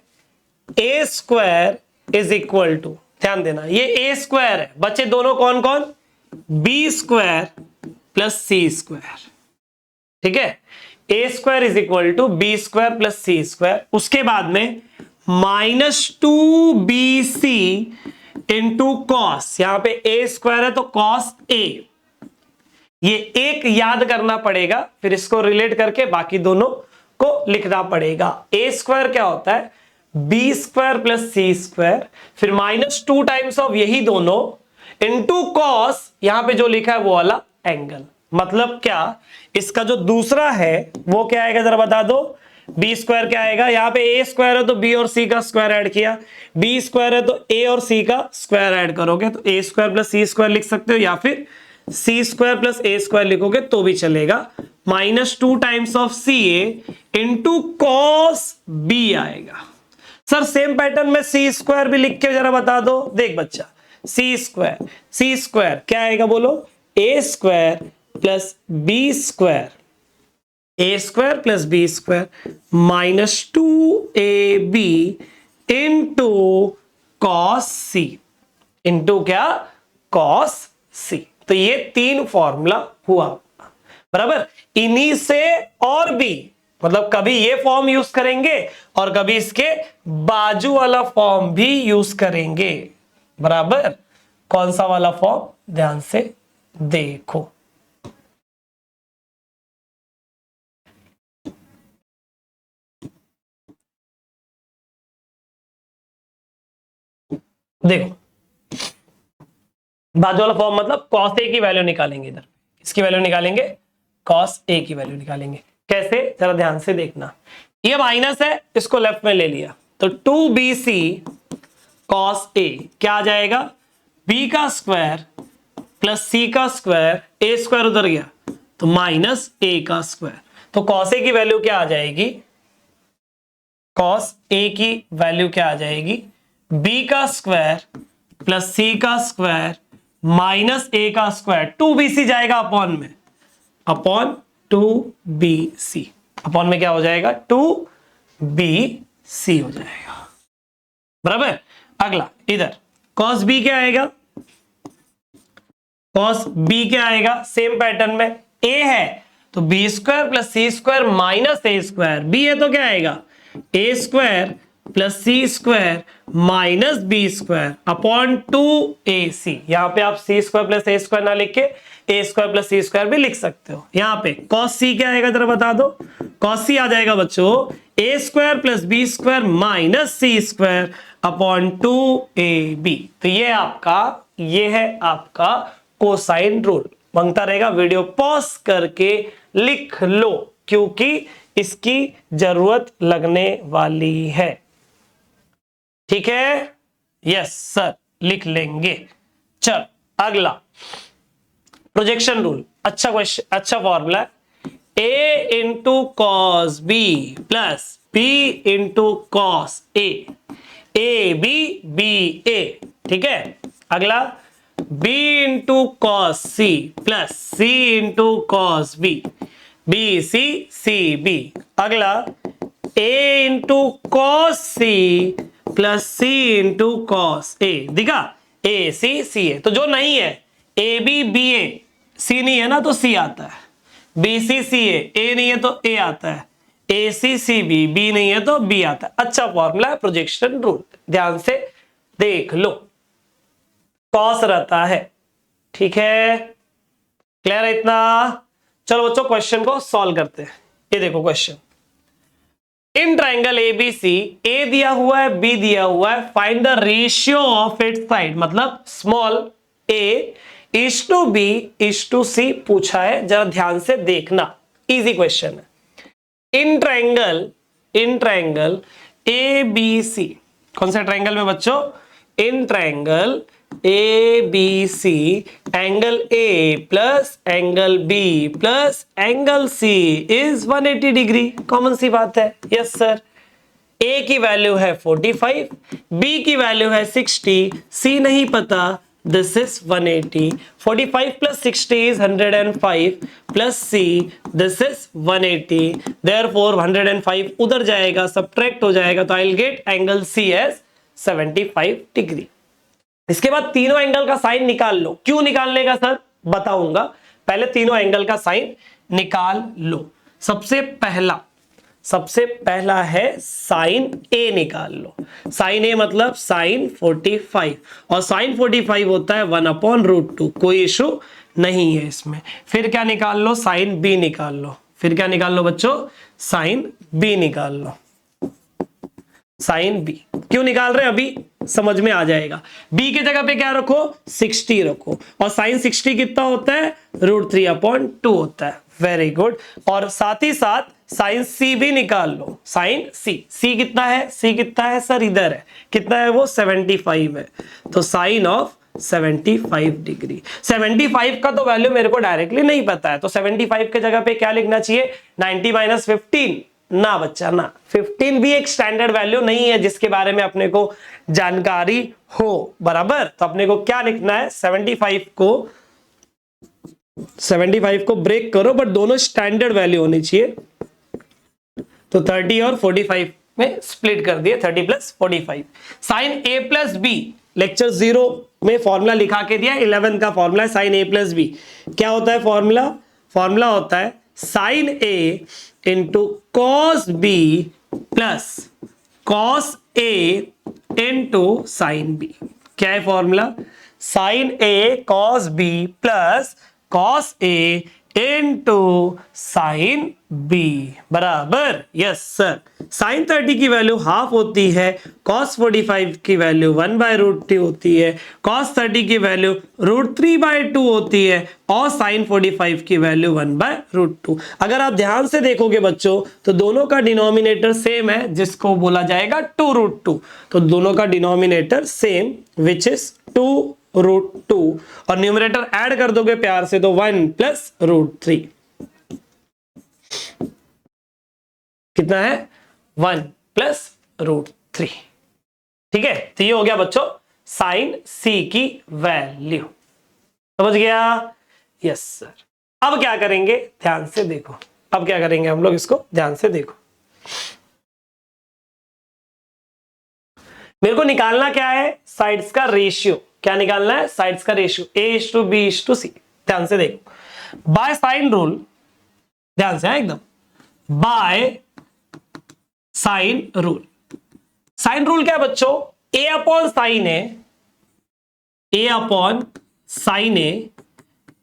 A square is equal to, ध्यान देना ये ए स्क्वायर है बच्चे, दोनों कौन कौन, बी स्क्वायर प्लस सी स्क्वायर। ठीक है, A square is equal to B square plus C square. उसके बाद में -2bc इंटू कॉस, यहां पे ए स्क्वायर है तो कॉस ए, ये एक याद करना पड़ेगा, फिर इसको रिलेट करके बाकी दोनों को लिखना पड़ेगा। ए स्क्वायर क्या होता है, बी स्क्वायर प्लस सी स्क्वायर, फिर -2 टाइम्स ऑफ यही दोनों इंटू कॉस, यहां पे जो लिखा है वो वाला एंगल। मतलब क्या, इसका जो दूसरा है वो क्या आएगा जरा बता दो। बी स्क्वायर क्या आएगा, यहां पे ए स्क्वायर है तो बी और सी का स्क्वायर ऐड किया, बी स्क्वायर है तो ए और सी का स्क्वायर ऐड करोगे तो a square plus C square लिख सकते हो, या फिर सी स्क्वायर प्लस ए स्क्वायर लिखोगे तो भी चलेगा। -2 times of c a into cos b आएगा। सर सेम पैटर्न में सी स्क्वायर भी लिख के जरा बता दो। देख बच्चा, सी स्क्वायर क्या आएगा बोलो, A square plus B square, A square plus B square -2ab into cos C, into क्या, कॉस सी। तो ये 3 फॉर्मूला हुआ बराबर। इन्हीं से और भी, मतलब कभी ये फॉर्म यूज करेंगे और कभी इसके बाजू वाला फॉर्म भी यूज करेंगे बराबर। कौन सा वाला फॉर्म, ध्यान से देखो। देखो बाजू वाला फॉर्म मतलब कॉस ए की वैल्यू निकालेंगे, इधर इसकी वैल्यू निकालेंगे, कॉस ए की वैल्यू निकालेंगे। कैसे, जरा ध्यान से देखना। ये माइनस है, इसको लेफ्ट में ले लिया तो 2bc कॉस ए क्या आ जाएगा, b का स्क्वायर प्लस c का स्क्वायर, a स्क्वायर उधर गया तो माइनस a का स्क्वायर। तो कॉस ए की वैल्यू क्या आ जाएगी, कॉस ए की वैल्यू क्या आ जाएगी, b का स्क्वायर प्लस c का स्क्वायर माइनस a का स्क्वायर, 2bc जाएगा अपॉन में, अपॉन 2bc, अपॉन में क्या हो जाएगा 2bc हो जाएगा बराबर। अगला इधर cos b क्या आएगा, cos b क्या आएगा, सेम पैटर्न में a है तो b square plus C square minus a square, b है तो क्या आएगा a square plus C square minus B square upon 2ac। यहां पे आप सी स्क्वायर प्लस ए स्क्वायर ना लिख के a square plus C square भी लिख सकते हो। यहां पे cos c क्या आएगा जरा बता दो, cos c आ जाएगा बच्चों a square plus B square minus C square upon 2ab। तो ये है आपका कोसाइन रूल। मांगता रहेगा, वीडियो पॉज करके लिख लो क्योंकि इसकी जरूरत लगने वाली है। ठीक है, यस सर, लिख लेंगे। चल अगला प्रोजेक्शन रूल, अच्छा क्वेश्चन, अच्छा फॉर्मूला है, a into cos B plus b into cos A B B A. ठीक है, अगला b इंटू कॉस सी plus C into cos B सी बी। अगला a into cos C plus C into cos A, दिखा, A सी ए। तो जो नहीं है ए B B ए, सी नहीं है ना तो सी आता है, बी सी ए नहीं है तो ए आता है, ए सी बी नहीं है तो बी आता है। अच्छा फॉर्मूला है प्रोजेक्शन रूल, ध्यान से देख लो, कॉस रहता है। ठीक है, क्लियर है इतना? चलो बच्चों क्वेश्चन को सॉल्व करते हैं। ये देखो question, in triangle ABC A दिया हुआ है, बी दिया हुआ है, find the ratio of its side, मतलब small A is to B is to C पूछा है, जरा ध्यान से देखना, इजी क्वेश्चन है। इन ट्राइंगल ए बी सी, कौन सा ट्राइंगल में बच्चों? In triangle A B C, angle A plus angle B plus angle C is 180 degree, common सी बात है। यस सर, ए की वैल्यू है 45, बी की वैल्यू है 60, सी नहीं पता, this is 180, 45 plus 60 is 105 plus c, this is 180, therefore 105 उधर जाएगा, सब्ट्रैक्ट हो जाएगा, तो I will get angle c as 75 degree. इसके बाद तीनों एंगल का साइन निकाल लो। क्यों निकालने का सर बताऊंगा, पहले तीनों एंगल का साइन निकाल लो। सबसे पहला है साइन ए निकाल लो। साइन ए मतलब साइन 45, और साइन 45 होता है 1/√2, कोई इशू नहीं है इसमें। फिर क्या निकाल लो? साइन बी निकाल लो। फिर क्या निकाल लो बच्चों? साइन बी निकाल लो। साइन बी क्यों निकाल रहे हैं अभी समझ में आ जाएगा। बी की जगह पे क्या रखो? 60 रखो, और साइन 60 कितना होता है? √3/2 होता है। Very good. और साथ ही साथ साइन सी भी निकाल लो। साइन सी कितना है? सी कितना है सर? इधर है। कितना है वो? 75 है। तो साइन ऑफ 75 डिग्री। 75 का तो वैल्यू मेरे को डायरेक्टली नहीं पता है, तो 75 के जगह पे क्या लिखना चाहिए? 90 - 15 ना बच्चा ना, 15 भी एक स्टैंडर्ड वैल्यू नहीं है जिसके बारे में अपने को जानकारी हो, बराबर। तो अपने को क्या लिखना है? 75 को ब्रेक करो, बट दोनों स्टैंडर्ड वैल्यू होनी चाहिए। तो 30 और 45 में स्प्लिट कर दिए, 30 + 45। साइन ए प्लस बी लेक्चर 0 में फॉर्मूला लिखा के दिया, 11 का फॉर्मूला है साइन ए प्लस बी। क्या होता है फॉर्मूला? फॉर्मूला होता है sine A into cos B plus cos A into sine B. क्या है formula? Sine A cos B plus cos A into sine B बराबर। Yes sir. साइन 30 की वैल्यू हाफ होती है, कॉस 45 की वैल्यू 1/√2 होती है, कॉस 30 की वैल्यू √3/2 होती है, और साइन 45 की वैल्यू 1/√2। अगर आप ध्यान से देखोगे बच्चों तो दोनों का डिनोमिनेटर सेम है, जिसको बोला जाएगा 2√2। तो दोनों का डिनोमिनेटर सेम, विच इज 2√2, और न्यूमरेटर ऐड कर दोगे प्यार से तो 1 + √3। कितना है? 1 + √3। ठीक है, तो ये हो गया बच्चों साइन सी की वैल्यू। समझ गया? Yes sir. अब क्या करेंगे? ध्यान से देखो। अब क्या करेंगे हम लोग, इसको ध्यान से देखो। मेरे को निकालना क्या है? साइड्स का रेशियो। क्या निकालना है? साइड्स का रेशियो, A:B:C। ध्यान से देखो, बाय साइन रूल, ध्यान से एकदम, by sine rule. Sine rule क्या है बच्चों? A/sin A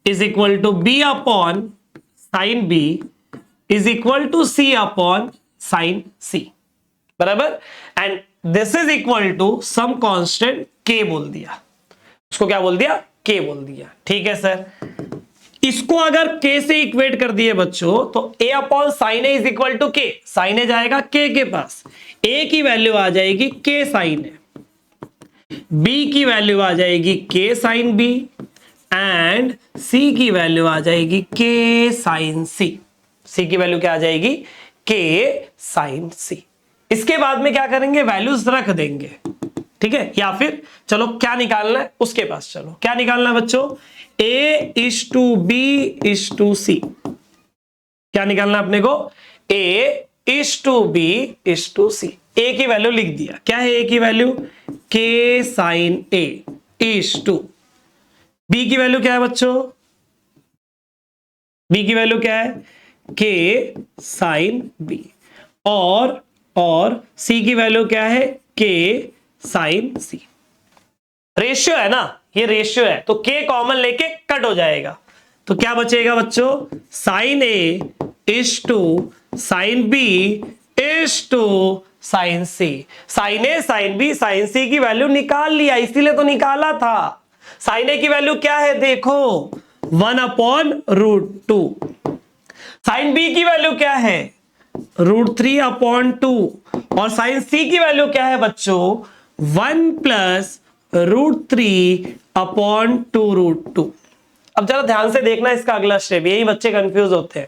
is equal to B/sin B is equal to C/sin C, बराबर। And this is equal to some constant K बोल दिया। उसको क्या बोल दिया? K बोल दिया। ठीक है सर। इसको अगर k से इक्वेट कर दिए बच्चों तो a upon sine a is equal to k, sine a जाएगा k के पास, a की वैल्यू आ जाएगी k साइन ए, b की वैल्यू आ जाएगी k sine b and c की वैल्यू आ जाएगी k साइन c। c की वैल्यू क्या आ जाएगी k साइन c। इसके बाद में क्या करेंगे, वैल्यूज रख देंगे, ठीक है, या फिर चलो क्या निकालना है उसके पास, चलो क्या निकालना है बच्चों, a is to b is to c, क्या निकालना है अपने को, a is to b is to c। a की वैल्यू लिख दिया, क्या है a की value, k sine a is to, b की वैल्यू क्या है बच्चों, b की वैल्यू क्या है, k साइन b, और c की वैल्यू क्या है, k साइन c। रेशियो है ना, ये रेशियो है तो k कॉमन लेके कट हो जाएगा, तो क्या बचेगा बच्चों, sine a is to sine b is to sine c। Sine a sine b sine c की वैल्यू निकाल लिया, इसीलिए तो निकाला था। साइन a की वैल्यू क्या है देखो, 1 upon root two, sine b की वैल्यू क्या है, रूट 3 अपॉन 2, और साइन c की वैल्यू क्या है बच्चों, 1 प्लस रूट 3 अपॉन 2 रूट 2। अब जरा ध्यान से देखना इसका अगला स्टेप, यही बच्चे कंफ्यूज होते हैं,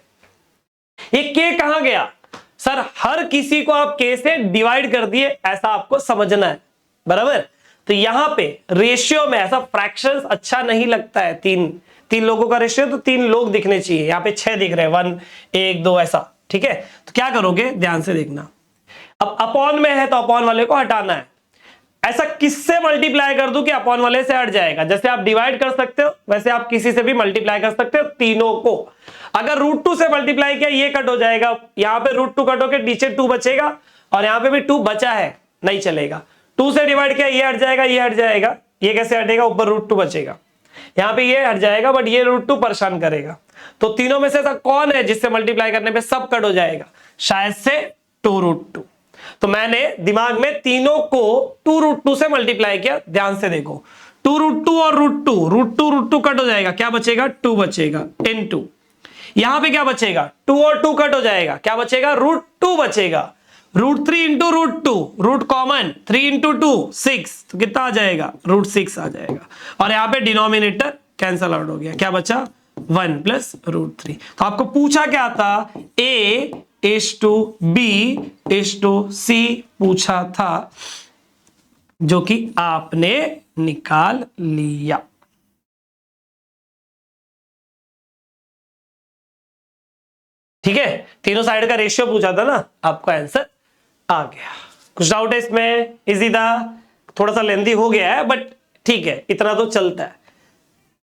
ये k कहां गया, सर हर किसी को आप k से डिवाइड कर दिए, ऐसा आपको समझना है, बराबर। तो यहां पे रेशियो में ऐसा फ्रैक्शंस अच्छा नहीं लगता है, तीन लोगों का रेशियो तो 3 लोग दिखने चाहिए, यहाँ पे 6 दिख रहे हैं, 1 1 2 ऐसा, ठीक है। तो क्या करोगे ध्यान से देखना, अब अपॉन में है तो अपॉन वाले को हटाना है, ऐसा किससे मल्टीप्लाई कर दूं कि अपॉन वाले से हट जाएगा, जैसे आप डिवाइड कर सकते हो वैसे आप किसी से भी मल्टीप्लाई कर सकते हो, तीनों को। अगर रूट 2 से मल्टीप्लाई किया ये कट हो जाएगा, यहां पे रूट 2 कट होकर नीचे 2 बचेगा, और यहां पे भी 2 बचा है, नहीं चलेगा। 2 से डिवाइड किया ये हट जाएगा, ये हट जाएगा, ये कैसे हटेगा, ऊपर रूट 2 बचेगा, यहां पे ये हट जाएगा, बट ये रूट 2 परेशान करेगा। तो तीनों में से ऐसा कौन है जिससे मल्टीप्लाई करने पे सब कट हो जाएगा, शायद से 2 रूट 2। तो मैंने दिमाग में तीनों को 2 रूट 2 से मल्टीप्लाई किया, ध्यान से देखो, 2 रूट 2 और रूट 2 कट हो जाएगा, क्या बचेगा, 2 बचेगा, इन 2। यहां पे क्या बचेगा, 2 और 2 कट हो जाएगा, क्या बचेगा, रूट 2 बचेगा, root 3 into root 2, root common, 3 into 2 6, तो कितना आ जाएगा, रूट 6 आ जाएगा, और यहां पे डिनोमिनेटर कैंसल आउट हो गया, क्या बचा, 1 प्लस रूट 3। तो आपको पूछा क्या था, a is to b is to c पूछा था, जो कि आपने निकाल लिया। ठीक है, तीनों साइड का रेशियो पूछा था ना, आपको आंसर आ गया। कुछ डाउट है इसमें, इजी था, थोड़ा सा लेंथी हो गया है बट ठीक है, इतना तो चलता है,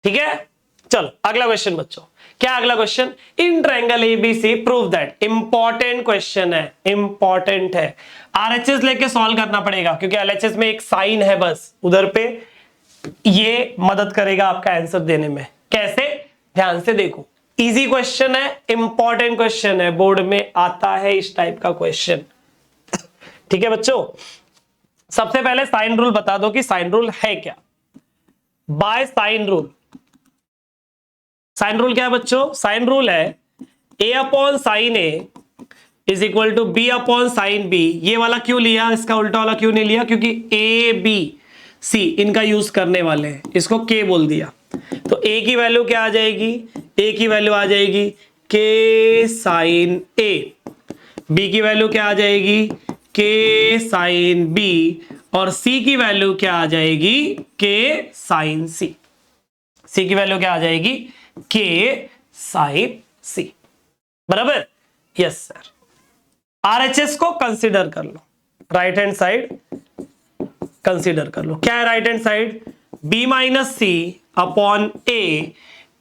ठीक है। चलो अगला क्वेश्चन बच्चों, क्या अगला question, in triangle ABC prove that, important question है, इंपॉर्टेंट है, आरएचएस लेके सॉल्व करना पड़ेगा क्योंकि एलएचएस में एक साइन है बस उधर पे, ये मदद करेगा आपका आंसर देने में। कैसे, ध्यान से देखो, इजी क्वेश्चन है, इंपॉर्टेंट क्वेश्चन है, बोर्ड में आता है इस टाइप का क्वेश्चन, ठीक है बच्चों। सबसे पहले साइन रूल बता दो कि साइन रूल है क्या। By sine rule, sine rule क्या है बच्चों, साइन रूल है a upon sine a is equal to b upon sine b. ये वाला क्यों लिया, इसका उल्टा वाला क्यों नहीं लिया, क्योंकि a b c इनका यूज करने वाले हैं, इसको k बोल दिया। तो a की वैल्यू क्या आ जाएगी, a की वैल्यू आ जाएगी k साइन a, b की वैल्यू क्या आ जाएगी k साइन b, और c की वैल्यू क्या आ जाएगी k साइन c। c की वैल्यू क्या आ जाएगी k साइन c, बराबर, यस सर। आरएचएस को कंसीडर कर लो, राइट हैंड साइड कंसीडर कर लो, क्या है right hand side, b minus c upon a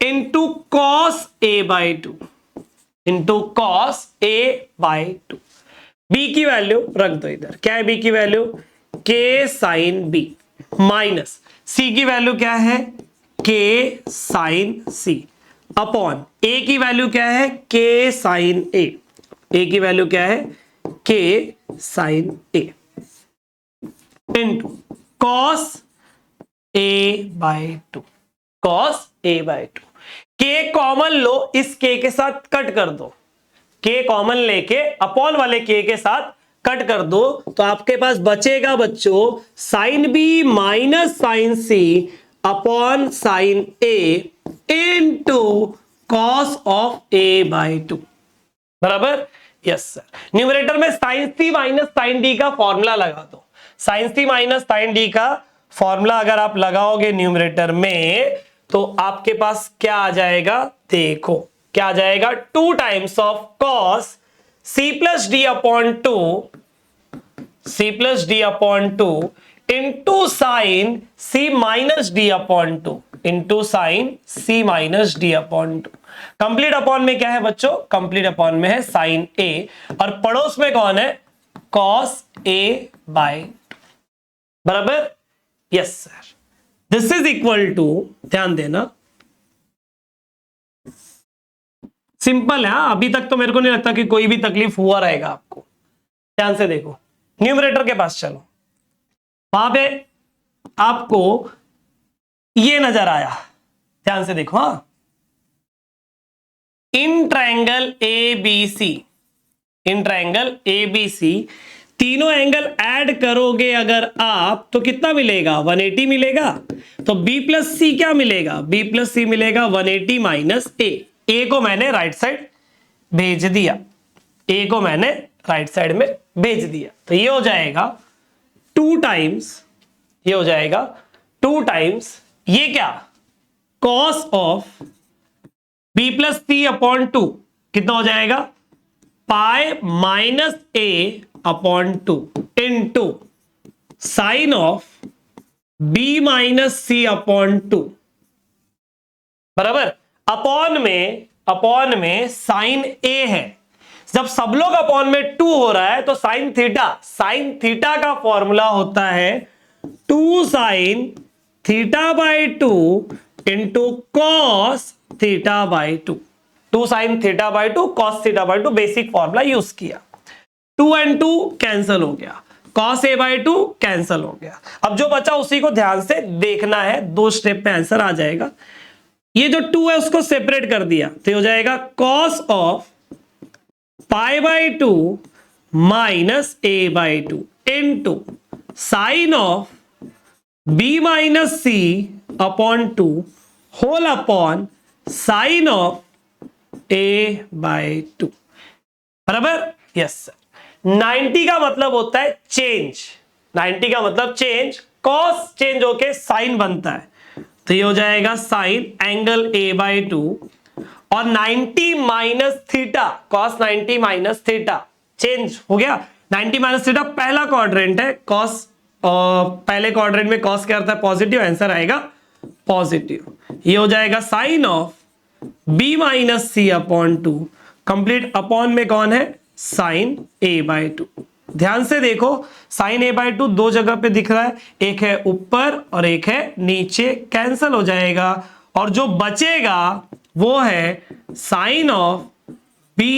into cos a by 2, into cos a by 2। b की वैल्यू रख दो इधर, क्या है b की value, k sine b, minus c की वैल्यू क्या है k sine c, upon a की वैल्यू क्या है k साइन a, a की वैल्यू क्या है k sine a, into cos a by 2, cos a by 2। K common लो, इस के साथ कट कर दो, के कॉमन लेके अपॉन वाले के साथ कट कर दो, तो आपके पास बचेगा बच्चों sine b minus sine C upon sine a into cos of A by 2, बराबर। Yes sir. न्यूमरेटर में sine c minus sine d का फॉर्मूला लगा दो। Sine c minus sine d का फॉर्मूला अगर आप लगाओगे न्यूमरेटर में, तो आपके पास क्या आ जाएगा, देखो क्या आ जाएगा, 2 times of cos C plus d upon 2, c plus d upon 2 into sine c minus d upon 2, into sine c minus d upon 2। Complete upon में क्या है बच्चों, कंप्लीट अपॉन में है साइन ए, और पड़ोस में कौन है, कॉस ए बाय 2, बराबर। Yes sir. This is equal to, ध्यान देना, सिंपल है। अभी तक तो मेरे को नहीं लगता कि कोई भी तकलीफ हुआ रहेगा आपको। ध्यान से देखो, न्यूमरेटर के पास चलो, वहां पे आपको ये नजर आया, ध्यान से देखो, हाँ, in triangle A B C, in triangle A B C तीनों एंगल ऐड करोगे अगर आप, तो कितना मिलेगा, 180 मिलेगा। तो b प्लस सी क्या मिलेगा, b प्लस सी मिलेगा 180 माइनस ए को मैंने राइट साइड भेज दिया, ए को मैंने राइट साइड में भेज दिया, तो ये हो जाएगा 2 टाइम्स, ये हो जाएगा 2 टाइम्स, ये क्या, cos of b plus C upon 2 कितना हो जाएगा, pi minus a upon 2 into sine of b minus c upon 2, बराबर। अपॉन में साइन ए है, जब सब लोग अपॉन में 2 हो रहा है तो साइन थीटा का फॉर्मूला होता है 2 sine theta by 2 into cos theta by 2, 2 sine theta by 2 cos theta by 2, basic formula use किया। 2 and 2 कैंसिल हो गया, कॉस ए बाई 2 कैंसिल हो गया। अब जो बचा उसी को ध्यान से देखना है, 2 स्टेप पे आंसर आ जाएगा। ये जो 2 है उसको सेपरेट कर दिया, तो हो जाएगा cos of pi by 2 minus a by 2 into sine of B minus c upon 2 whole upon sine of A by 2, बराबर। Yes sir. 90 का मतलब होता है चेंज, 90 का मतलब चेंज, कॉस चेंज होके साइन बनता है, तो ये हो जाएगा साइन एंगल ए बाई 2, और 90 minus theta, cos 90 minus theta change हो गया। 90 माइनस थीटा पहला क्वाड्रेंट है, कॉस पहले क्वाड्रेंट में कॉस क्या आता है, पॉजिटिव, आंसर आएगा पॉजिटिव। ये हो जाएगा sine of b minus c upon 2, complete upon में कौन है, साइन a बाई 2। ध्यान से देखो, साइन a बाई 2 2 जगह पे दिख रहा है, एक है ऊपर और एक है नीचे, कैंसिल हो जाएगा, और जो बचेगा वो है sine of b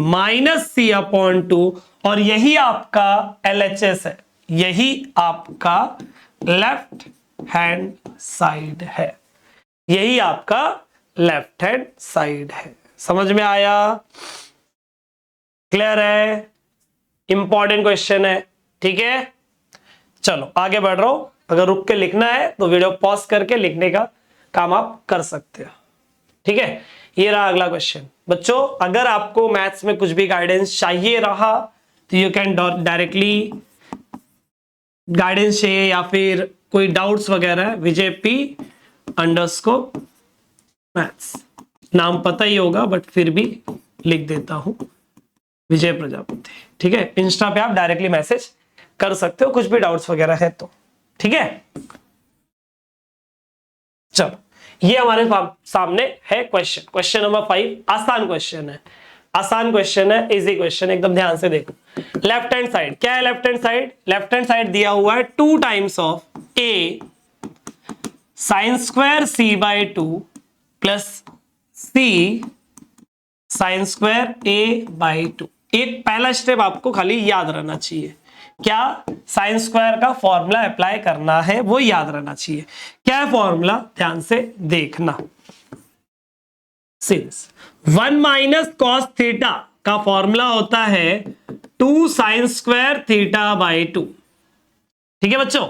minus c upon 2, और यही आपका LHS है, यही आपका लेफ्ट हैंड साइड है, यही आपका लेफ्ट हैंड साइड है। समझ में आया, क्लियर है, इंपॉर्टेंट क्वेश्चन है, ठीक है। चलो आगे बढ़ रहा हूं, अगर रुक के लिखना है तो वीडियो पॉज करके लिखने का काम आप कर सकते हो, ठीक है। ये रहा अगला क्वेश्चन। बच्चों अगर आपको मैथ्स में कुछ भी गाइडेंस चाहिए रहा तो यू कैन डायरेक्टली गाइडेंस चाहिए या फिर कोई डाउट्स वगैरह है, विजय पी अंडरस्कोर मैथ्स, नाम पता ही होगा बट फिर भी लिख देता हूं, विजय प्रजापति, ठीक है। इंस्टा पे आप डायरेक्टली मैसेज कर सकते हो कुछ भी डाउट्स वगैरह है तो, ठीक है। चलो ये हमारे सामने है क्वेश्चन नंबर 5, आसान क्वेश्चन है, आसान क्वेश्चन है, इजी क्वेश्चन, एकदम ध्यान से देखो। लेफ्ट हैंड साइड क्या है, left hand side, left hand side दिया हुआ है 2 times of a sine square c by 2 plus c sine square a by 2। एक पहला स्टेप आपको खाली याद रहना चाहिए, क्या, साइन स्क्वायर का फॉर्मूला अप्लाई करना है, वो याद रहना चाहिए। क्या है फॉर्मूला, ध्यान से देखना। सिंस 1 माइनस कॉस थीटा का फॉर्मूला होता है 2 साइन स्क्वायर थीटा बाई 2। ठीक है बच्चों,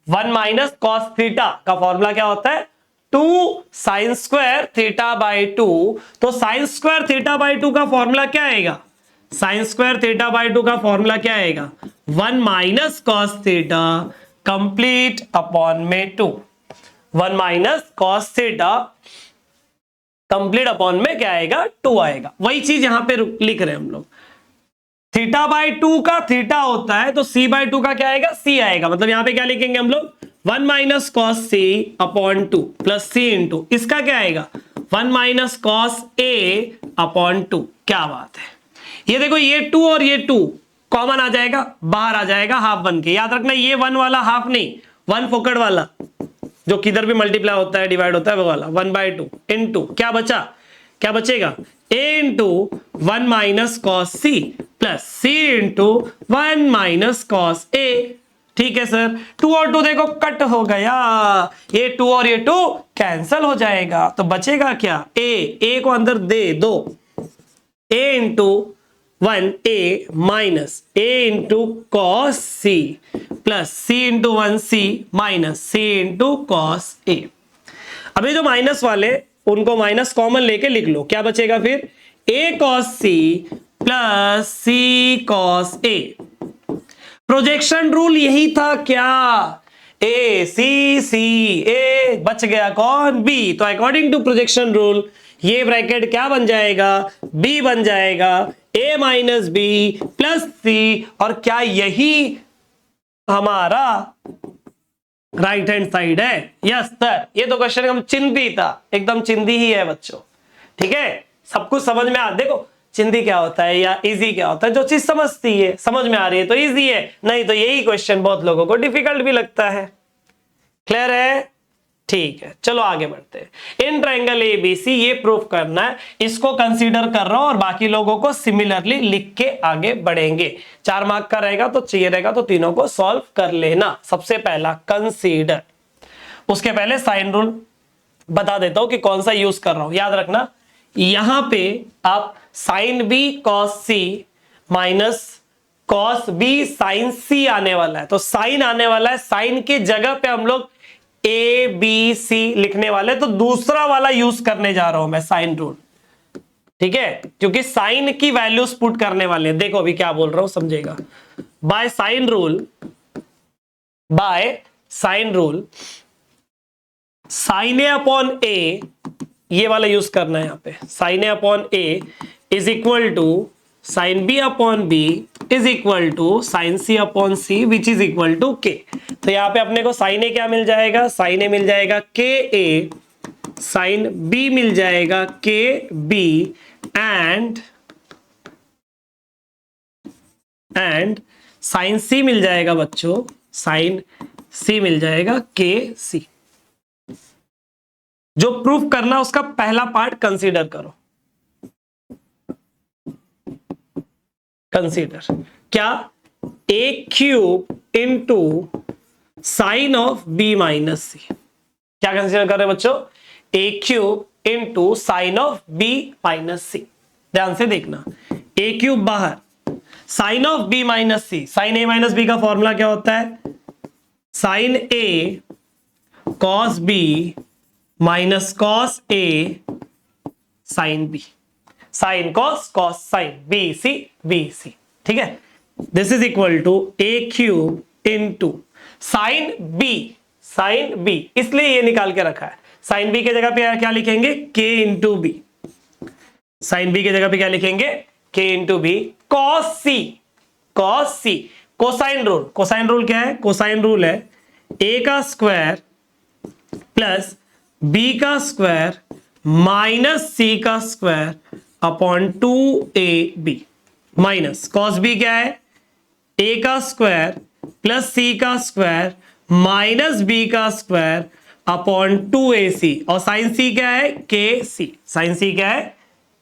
1 माइनस कॉस थीटा का फॉर्मूला क्या होता है 2 साइन स्क्वायर थीटा बाई 2। तो साइन स्क्वायर थीटा बाई 2 का फॉर्मूला क्या आएगा, साइन स्क्वायर थीटा बाई 2 का फॉर्मूला क्या आएगा 1 minus cos theta complete upon में 2। 1 minus cos theta complete upon में क्या आएगा 2 आएगा। वही चीज यहां पे लिख रहे हैं हम लोग, थीटा बाई 2 का थीटा होता है तो सी बाई 2 का क्या आएगा सी आएगा। मतलब यहां पे क्या लिखेंगे हम लोग 1 माइनस कॉस सी अपॉन 2 प्लस सी इंटू इसका क्या आएगा 1 माइनस कॉस ए अपॉन 2। क्या बात है, ये देखो ये 2 और ये 2 कॉमन आ जाएगा, बाहर आ जाएगा हाफ बन के। याद रखना ये 1 वाला हाफ नहीं, 1 फोकट वाला जो किधर भी मल्टीप्लाई होता है डिवाइड होता है वो वाला 1/2 इनटू क्या बचा, क्या बचेगा a into 1 minus cos C plus C into 1 minus cos A. ठीक है सर, 2 और 2 देखो कट हो गया, ये 2 और ये 2 कैंसल हो जाएगा तो बचेगा क्या a को अंदर दे दो, a into 1a minus a into cos C plus c into 1c minus c into cos A. अभी जो माइनस वाले उनको माइनस कॉमन लेके लिख लो, क्या बचेगा फिर a cos c plus c cos a। Projection rule यही था क्या, a c c a बच गया कौन b। तो अकॉर्डिंग टू प्रोजेक्शन रूल ये ब्रैकेट क्या बन जाएगा b बन जाएगा a minus b plus c। और क्या यही हमारा राइट हैंड साइड है, यस सर। ये तो क्वेश्चन एकदम चिंदी था, एकदम चिंदी ही है बच्चों। ठीक है, सब कुछ समझ में आ, देखो चिंदी क्या होता है या इजी क्या होता है, जो चीज समझती है समझ में आ रही है तो इजी है, नहीं तो यही क्वेश्चन बहुत लोगों को डिफिकल्ट भी लगता है। क्लियर है, ठीक है चलो आगे बढ़ते हैं। इन ट्रायंगल एबीसी ये प्रूफ करना है, इसको कंसीडर कर रहा हूं और बाकी लोगों को सिमिलरली लिख के आगे बढ़ेंगे। 4 मार्क का रहेगा तो चाहिए रहेगा तो तीनों को सॉल्व कर लेना। सबसे पहला कंसीडर, उसके पहले साइन रूल बता देता हूं कि कौन सा यूज कर रहा हूं। याद रखना यहां पे आप साइन बी कॉस सी माइनस कॉस बी साइन सी आने वाला है, तो साइन आने वाला है, साइन की जगह पे हम लोग ए बी सी लिखने वाले, तो दूसरा वाला यूज करने जा रहा हूं मैं साइन रूल। ठीक है, क्योंकि साइन की वैल्यूज पुट करने वाले हैं। देखो अभी क्या बोल रहा हूं समझेगा। By sine rule, by sine rule sine A upon A ये वाला यूज करना है यहां पे। Sine A upon A is equal to sine B upon B is equal to sine C upon C which is equal to K. तो यहां पे अपने को साइन ए क्या मिल जाएगा, साइन ए मिल जाएगा के ए, साइन बी मिल जाएगा के बी एंड साइन सी मिल जाएगा बच्चों, साइन सी मिल जाएगा के सी। जो प्रूफ करना उसका पहला पार्ट कंसीडर करो। कंसीडर क्या, A cube into sine of B minus C. क्या कंसीडर कर रहे हैं बच्चों, A cube into sine of B minus C. ध्यान से देखना, ए क्यूब बाहर, sine of B minus C. Sine A minus B का फॉर्मूला क्या होता है, sine A cos B minus cos A sine B, sine cos cos sine B C. ठीक है, this is equal to A cube into sine B, इसलिए ये निकाल के रखा है। साइन बी के जगह पे क्या लिखेंगे k into B, sine B के जगह पे क्या लिखेंगे k into b, cos c, cosine rule. Cosine rule क्या है, कोसाइन रूल है ए का स्क्वायर प्लस बी का स्क्वायर माइनस सी का square upon 2ab minus cos b क्या है, ए का स्क्वायर प्लस सी का स्क्वायर माइनस बी का स्क्वायर अपॉन 2ac और साइन सी क्या है के सी, साइन सी क्या है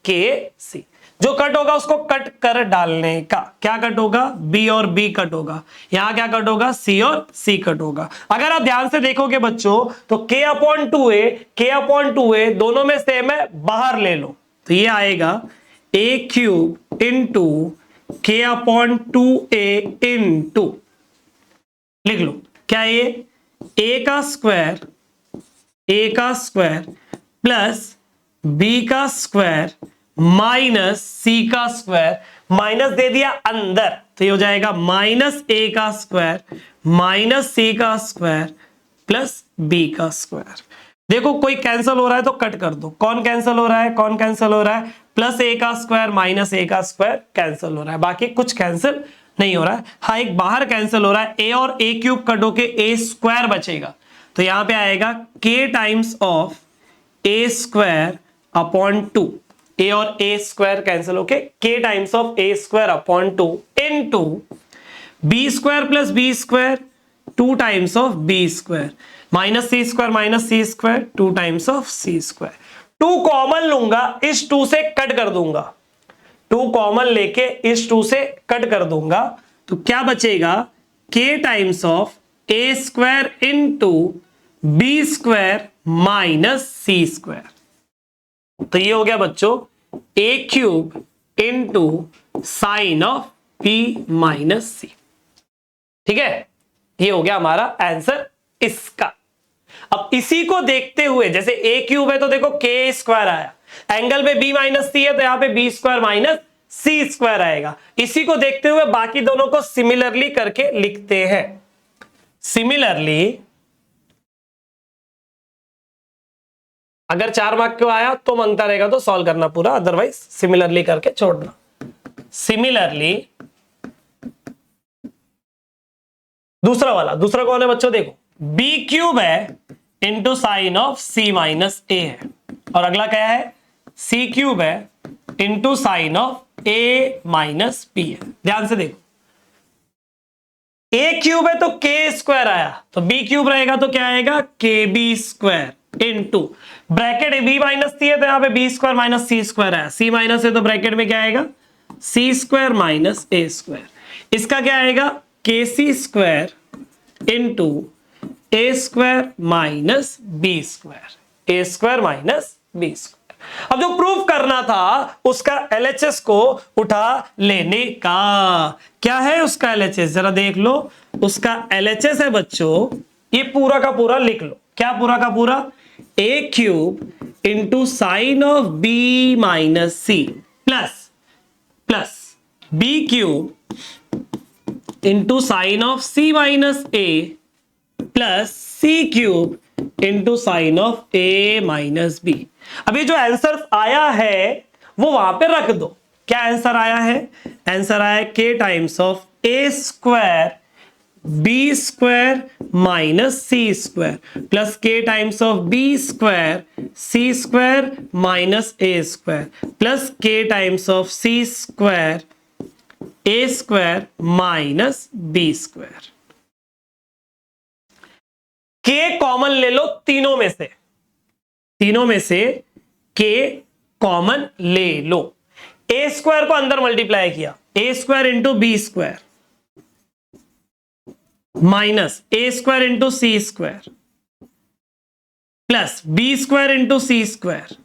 के सी। जो कट होगा उसको कट कर डालने का। क्या कट होगा? बी और बी कट होगा। यहां क्या कट होगा? सी और सी कट होगा। अगर आप ध्यान से देखोगे बच्चों तो k/2a दोनों में सेम है, बाहर ले लो तो ये आएगा a³ इंटू k/2a इंटू, लिख लो क्या ये a का स्क्वायर प्लस बी का स्क्वायर माइनस सी का स्क्वायर, माइनस दे दिया अंदर तो ये हो जाएगा माइनस ए का स्क्वायर माइनस सी का स्क्वायर प्लस बी का स्क्वायर। देखो कोई कैंसिल हो रहा है तो कट कर दो। कौन कैंसिल हो रहा है? कौन कैंसिल हो रहा है? प्लस ए का स्क्वायर माइनस ए का स्क्वायर कैंसिल हो रहा है, बाकी कुछ कैंसिल नहीं हो रहा है। हाँ एक बाहर कैंसिल हो रहा है, ए और a³ कट होके ए स्क्वायर बचेगा तो यहां पे आएगा k times of A square upon 2। A और ए स्क्वायर कैंसिल होके k times of A square upon 2 into b square plus B square 2 times of b square minus C square 2 times of c square. 2 common लूंगा, इस 2 से cut कर दूंगा, 2 common लेके इस 2 से कट कर दूंगा तो क्या बचेगा? k times of A square into B square minus C square. तो ये हो गया बच्चों a³ into sine of b minus सी। ठीक है, ये हो गया हमारा आंसर इसका। अब इसी को देखते हुए जैसे a³ है तो देखो k स्क्वायर आया, एंगल पे b माइनस सी है तो यहां पे b स्क्वायर माइनस सी स्क्वायर आएगा। इसी को देखते हुए बाकी दोनों को सिमिलरली करके लिखते हैं। सिमिलरली अगर 4 मार्क को आया तो मांगता रहेगा तो सॉल्व करना पूरा, अदरवाइज सिमिलरली करके छोड़ना। सिमिलरली दूसरा कौन है बच्चों? देखो b³ है into sine of c minus a है, और अगला क्या है? c³ है into sine of a minus b है। ध्यान से देखो a³ है तो k स्क्वायर आया, तो b³ रहेगा तो क्या आएगा? kb square into bracket b minus C है तो यहां पे b स्क्वायर माइनस सी स्क्वायर आया, c माइनस है तो ब्रैकेट में क्या आएगा? c square minus a square. इसका क्या आएगा? kc square into a square minus b square, a square minus b square. अब जो प्रूफ करना था उसका LHS को उठा लेने का। क्या है उसका LHS? जरा देख लो। उसका LHS है बच्चों, ये पूरा का पूरा लिख लो। क्या पूरा का पूरा? a³ into sine of b minus c plus b³ into sine of c minus a plus c³ into sine of a minus b। अब ये जो आंसर आया है वो वहां पे रख दो। क्या आंसर आया है? आंसर आया k times of a square B square minus C square plus k times of b square C square minus A square plus k times of c square A square minus B square. k common ले लो तीनों में से k common ले लो। ए square को अंदर multiply किया, A square into B square minus A square into C square plus B square into C square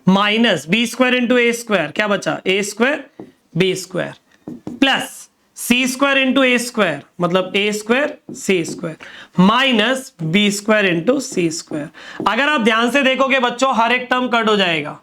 minus B square into A square, क्या बचा? A square B square plus C square into A square मतलब A square C square minus B square into C square. अगर आप ध्यान से देखोगे बच्चों हर एक टर्म कट हो जाएगा,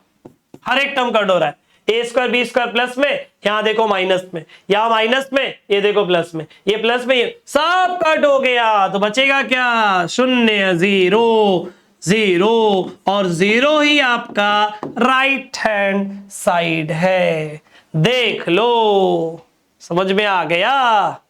हर एक टर्म कट हो रहा है। A square B square plus में, यहां देखो माइनस में, यहां माइनस में, ये देखो प्लस में, ये प्लस में, ये सब कट हो गया तो बचेगा क्या? शून्य, जीरो जीरो, और जीरो ही आपका राइट हैंड साइड है। देख लो, समझ में आ गया?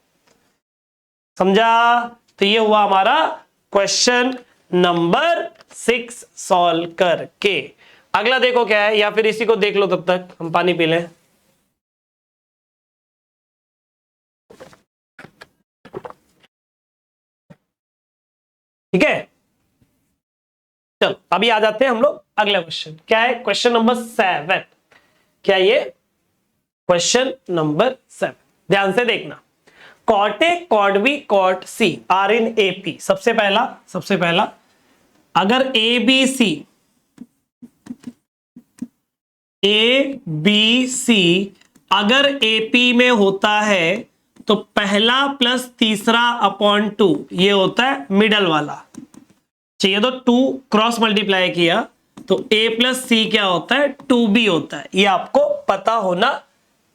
समझा? तो ये हुआ हमारा क्वेश्चन नंबर 6 सॉल्व करके। अगला देखो क्या है, या फिर इसी को देख लो तब तक हम पानी पी लें। ठीक है, चलो अभी आ जाते हैं हम लोग अगला क्वेश्चन। क्या है? Question number 7। क्या ये क्वेश्चन नंबर 7, ध्यान से देखना। Cot a, cot b, cot c are in AP. सबसे पहला अगर ए बी सी अगर एपी में होता है तो पहला प्लस तीसरा अपॉन 2 ये होता है मिडल वाला। चाहिए तो 2 क्रॉस मल्टीप्लाई किया तो a प्लस सी क्या होता है 2b होता है। ये आपको पता होना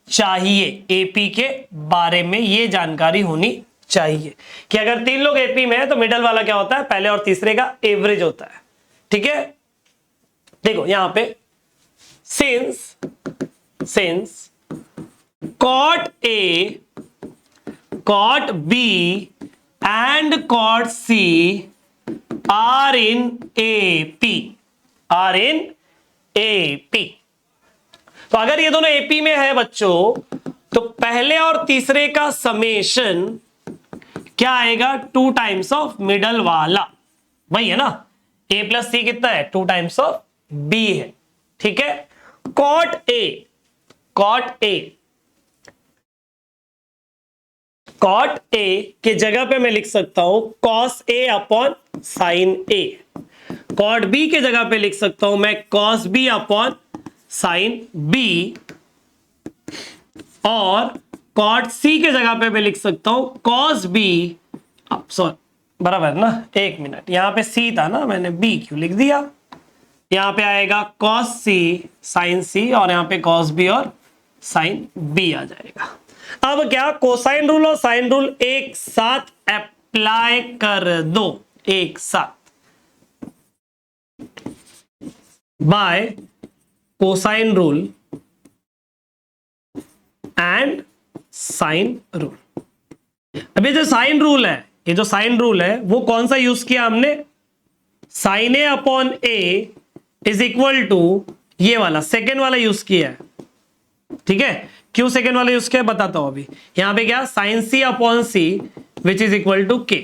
चाहिए, एपी के बारे में ये जानकारी होनी चाहिए कि अगर 3 लोग एपी में है तो मिडल वाला क्या होता है, पहले और तीसरे का एवरेज होता है। ठीक है, देखो यहां पे since cot a, cot b and cot c are in AP, तो अगर ये दोनों एपी में है बच्चों तो पहले और तीसरे का समेशन क्या आएगा, 2 टाइम्स ऑफ मिडल वाला, वही है ना। a प्लस सी कितना है, 2 टाइम्स ऑफ b है। ठीक है, कॉट ए के जगह पे मैं लिख सकता हूं cos a upon sine a. Cot b के जगह पे लिख सकता हूं मैं cos b upon sine b, और कॉट सी के जगह पे मैं लिख सकता हूं कॉस बी, सॉरी बराबर ना, 1 मिनट, यहां पे सी था ना, मैंने बी क्यों लिख दिया। यहां पे आएगा कॉस सी साइन सी, और यहां पे कॉस बी और साइन बी आ जाएगा। अब क्या, कोसाइन रूल और साइन रूल एक साथ अप्लाई कर दो, एक साथ, by cosine rule and sine rule. अब ये जो साइन रूल है वो कौन सा यूज किया हमने, sine A upon A is equal to ये वाला सेकेंड वाला यूज किया है। ठीक है, क्यों सेकेंड वाला यूज किया है बताता हूं अभी। यहां पे क्या, sine C upon C which is equal to k.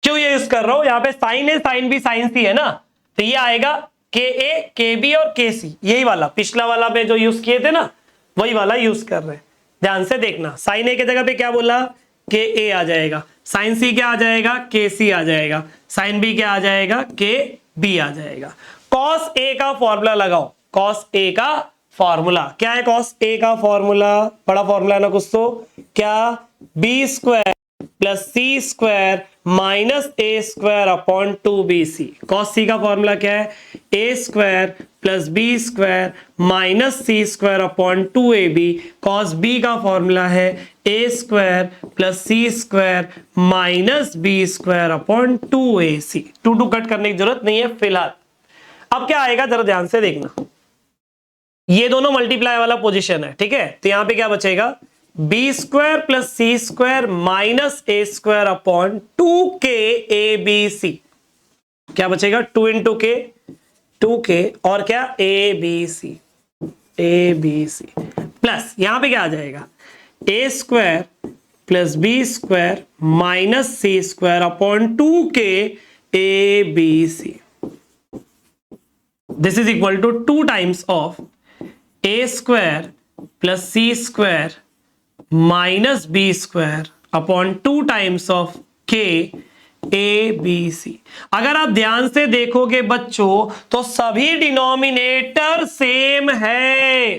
क्यों ये यूज कर रहा हूं, यहां पे sine a sine B sine c है ना, तो ये आएगा के ए के बी और के सी, यही वाला पिछला वाला पे जो यूज किए थे ना वही वाला यूज कर रहे हैं। ध्यान से देखना, साइन ए के जगह पे क्या बोला, के ए आ जाएगा, साइन सी क्या आ जाएगा, के सी आ जाएगा, साइन बी क्या आ जाएगा, के बी आ जाएगा। कॉस ए का फॉर्मूला लगाओ, कॉस ए का फॉर्मूला क्या है, कॉस ए का फॉर्मूला बड़ा फॉर्मूला है ना कुछ, तो क्या, बी स्क्वायर प्लस सी स्क्वायर माइनस ए square upon 2bc। Cos C का फॉर्मूला क्या है, A square plus B square minus C square upon 2ab। Cos B का फॉर्मूला है A square plus C square minus B square upon 2ac। 2 cut करने की जरूरत नहीं है फिलहाल। अब क्या आएगा जरा ध्यान से देखना, ये दोनों मल्टीप्लाई वाला पोजीशन है। ठीक है, तो यहां पे क्या बचेगा, b square plus C square minus A square upon 2k A B c. क्या बचेगा, 2 इंटू के 2k और क्या ए बी सी प्लस यहां पे क्या आ जाएगा, A square plus B square minus C square upon 2k A B C. This is equal to 2 times of A square plus C square minus B square upon 2 times of K A B C. अगर आप ध्यान से देखोगे बच्चों तो सभी denominator same है,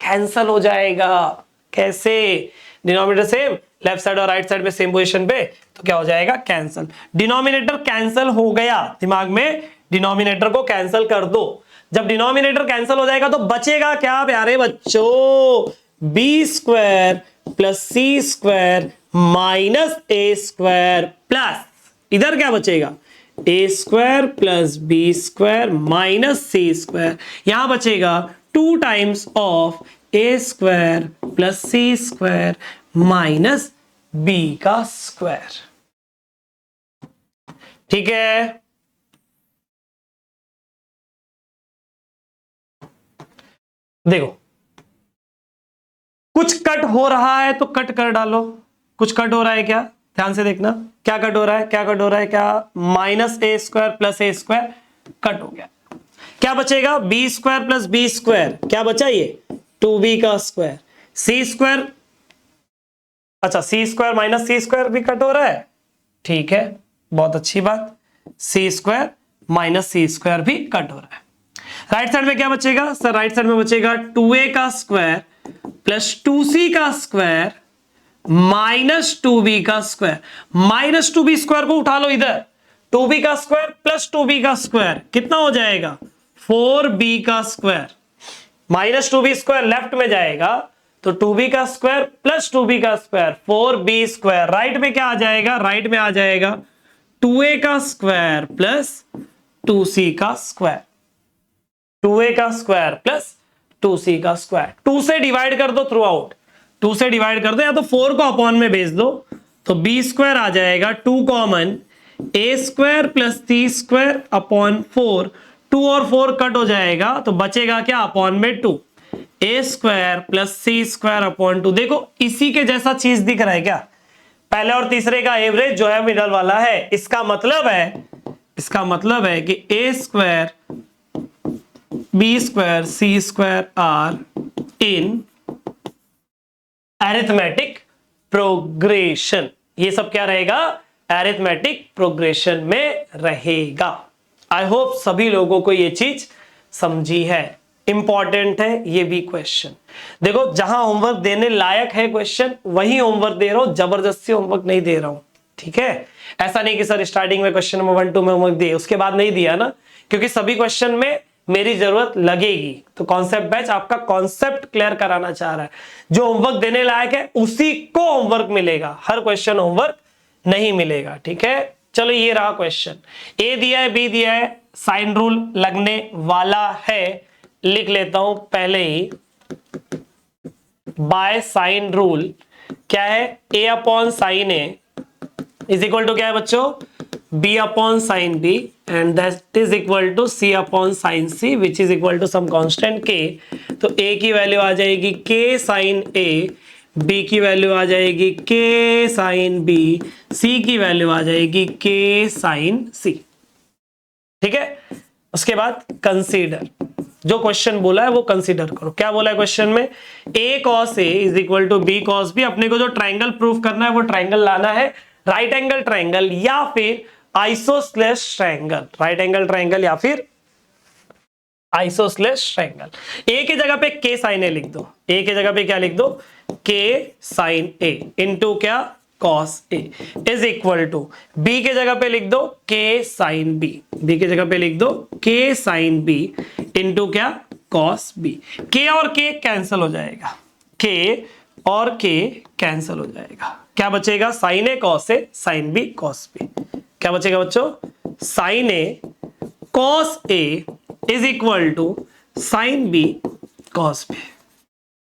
cancel हो जाएगा। कैसे, डिनोमिनेटर सेम, लेफ्ट साइड और राइट साइड में सेम पोजीशन पे, तो क्या हो जाएगा, कैंसल। डिनोमिनेटर कैंसल हो गया, दिमाग में डिनोमिनेटर को कैंसल कर दो। जब डिनोमिनेटर कैंसल हो जाएगा तो बचेगा क्या प्यारे बच्चों, बी स्क्वायर प्लस सी स्क्वायर माइनस ए स्क्वायर प्लस इधर क्या बचेगा, A square plus B square minus C square. यहां बचेगा 2 times of A square plus C square minus B का स्क्वायर। ठीक है, देखो कुछ कट हो रहा है तो कट कर डालो, कुछ कट हो रहा है क्या, ध्यान से देखना, क्या कट हो रहा है, क्या कट हो रहा है, क्या, माइनस ए स्क्वायर प्लस ए स्क्वायर कट हो गया। क्या बचेगा, b square plus B square, क्या बचा ये 2b का स्क्वायर, सी स्क्वायर, अच्छा सी स्क्वायर माइनस सी स्क्वायर भी कट हो रहा है, ठीक है बहुत अच्छी बात, सी स्क्वायर माइनस सी स्क्वायर भी कट हो रहा है। राइट साइड में क्या बचेगा सर, राइट साइड में बचेगा 2a का स्क्वायर प्लस 2c का स्क्वायर माइनस 2b का स्क्वायर, माइनस 2b स्क्वायर को उठा लो इधर, 2b का स्क्वायर प्लस 2b का स्क्वायर कितना हो जाएगा 4b का square, minus 2b square left में जाएगा तो 2b का स्क्वायर प्लस 2b का स्क्वायर 4b स्क्वायर, राइट में क्या आ जाएगा, राइट में आ जाएगा 2a का स्क्वायर प्लस 2c का स्क्वायर, 2a का स्क्वायर प्लस 2c का स्क्वायर, 2 से डिवाइड कर दो थ्रू आउट, 2 से डिवाइड कर दो या तो 4 को अपॉन में भेज दो तो b स्क्वायर आ जाएगा, 2 common a square plus c square upon 4, 2 और 4 कट हो जाएगा तो बचेगा क्या अपॉन में 2, a square plus c square upon 2। देखो इसी के जैसा चीज दिख रहा है क्या, पहले और तीसरे का एवरेज जो है मिडल वाला है, इसका मतलब है कि a square b square c square are in arithmetic progression, ये सब क्या रहेगा अरिथमेटिक प्रोग्रेशन में रहेगा। आई होप सभी लोगों को ये चीज समझी है, इंपॉर्टेंट है ये भी क्वेश्चन। देखो जहां होमवर्क देने लायक है क्वेश्चन वही होमवर्क दे रहा हूं, जबरदस्ती होमवर्क नहीं दे रहा हूं, ठीक है। ऐसा नहीं कि सर स्टार्टिंग में क्वेश्चन नंबर 1 2 में होमवर्क दिए उसके बाद नहीं दिया ना, क्योंकि सभी क्वेश्चन में मेरी जरूरत लगेगी। तो कॉन्सेप्ट बैच आपका कॉन्सेप्ट क्लियर कराना चाह रहा है, जो होमवर्क देने लायक है उसी को होमवर्क मिलेगा, हर क्वेश्चन होमवर्क नहीं मिलेगा, ठीक है। चलो ये रहा क्वेश्चन, ए दिया है बी दिया है, साइन रूल लगने वाला है, लिख लेता हूं पहले ही, बाय साइन रूल क्या है, a upon sine a is equal to क्या है बच्चों, b upon sine b and that is equal to c upon sine c which is equal to some constant k। तो a की value आ जाएगी k sine a, b की value आ जाएगी k साइन b, c की value आ जाएगी k साइन c, ठीक है। उसके बाद कंसीडर, जो क्वेश्चन बोला है वो कंसीडर करो। क्या बोला है क्वेश्चन में, a cos a is equal to b cos b, अपने को जो ट्राइंगल प्रूफ करना है वो ट्राइंगल लाना है, राइट एंगल ट्राइंगल या फिर आइसोस्लेस ट्राइंगल, राइट एंगल ट्राइंगल या फिर आइसोस्लेस ट्राइंगल। a की जगह पे k साइन a लिख दो, a की जगह पे क्या लिख दो k साइन a इनटू क्या cos a is equal to b के जगह पे लिख दो k साइन b, b के जगह पे लिख दो k साइन b इनटू क्या cos b, k और k कैंसिल हो जाएगा, k और k कैंसिल हो जाएगा, क्या बचेगा sine a cos a sine b cos b, क्या बचेगा बच्चों sine a cos a is equal to sine b cos b,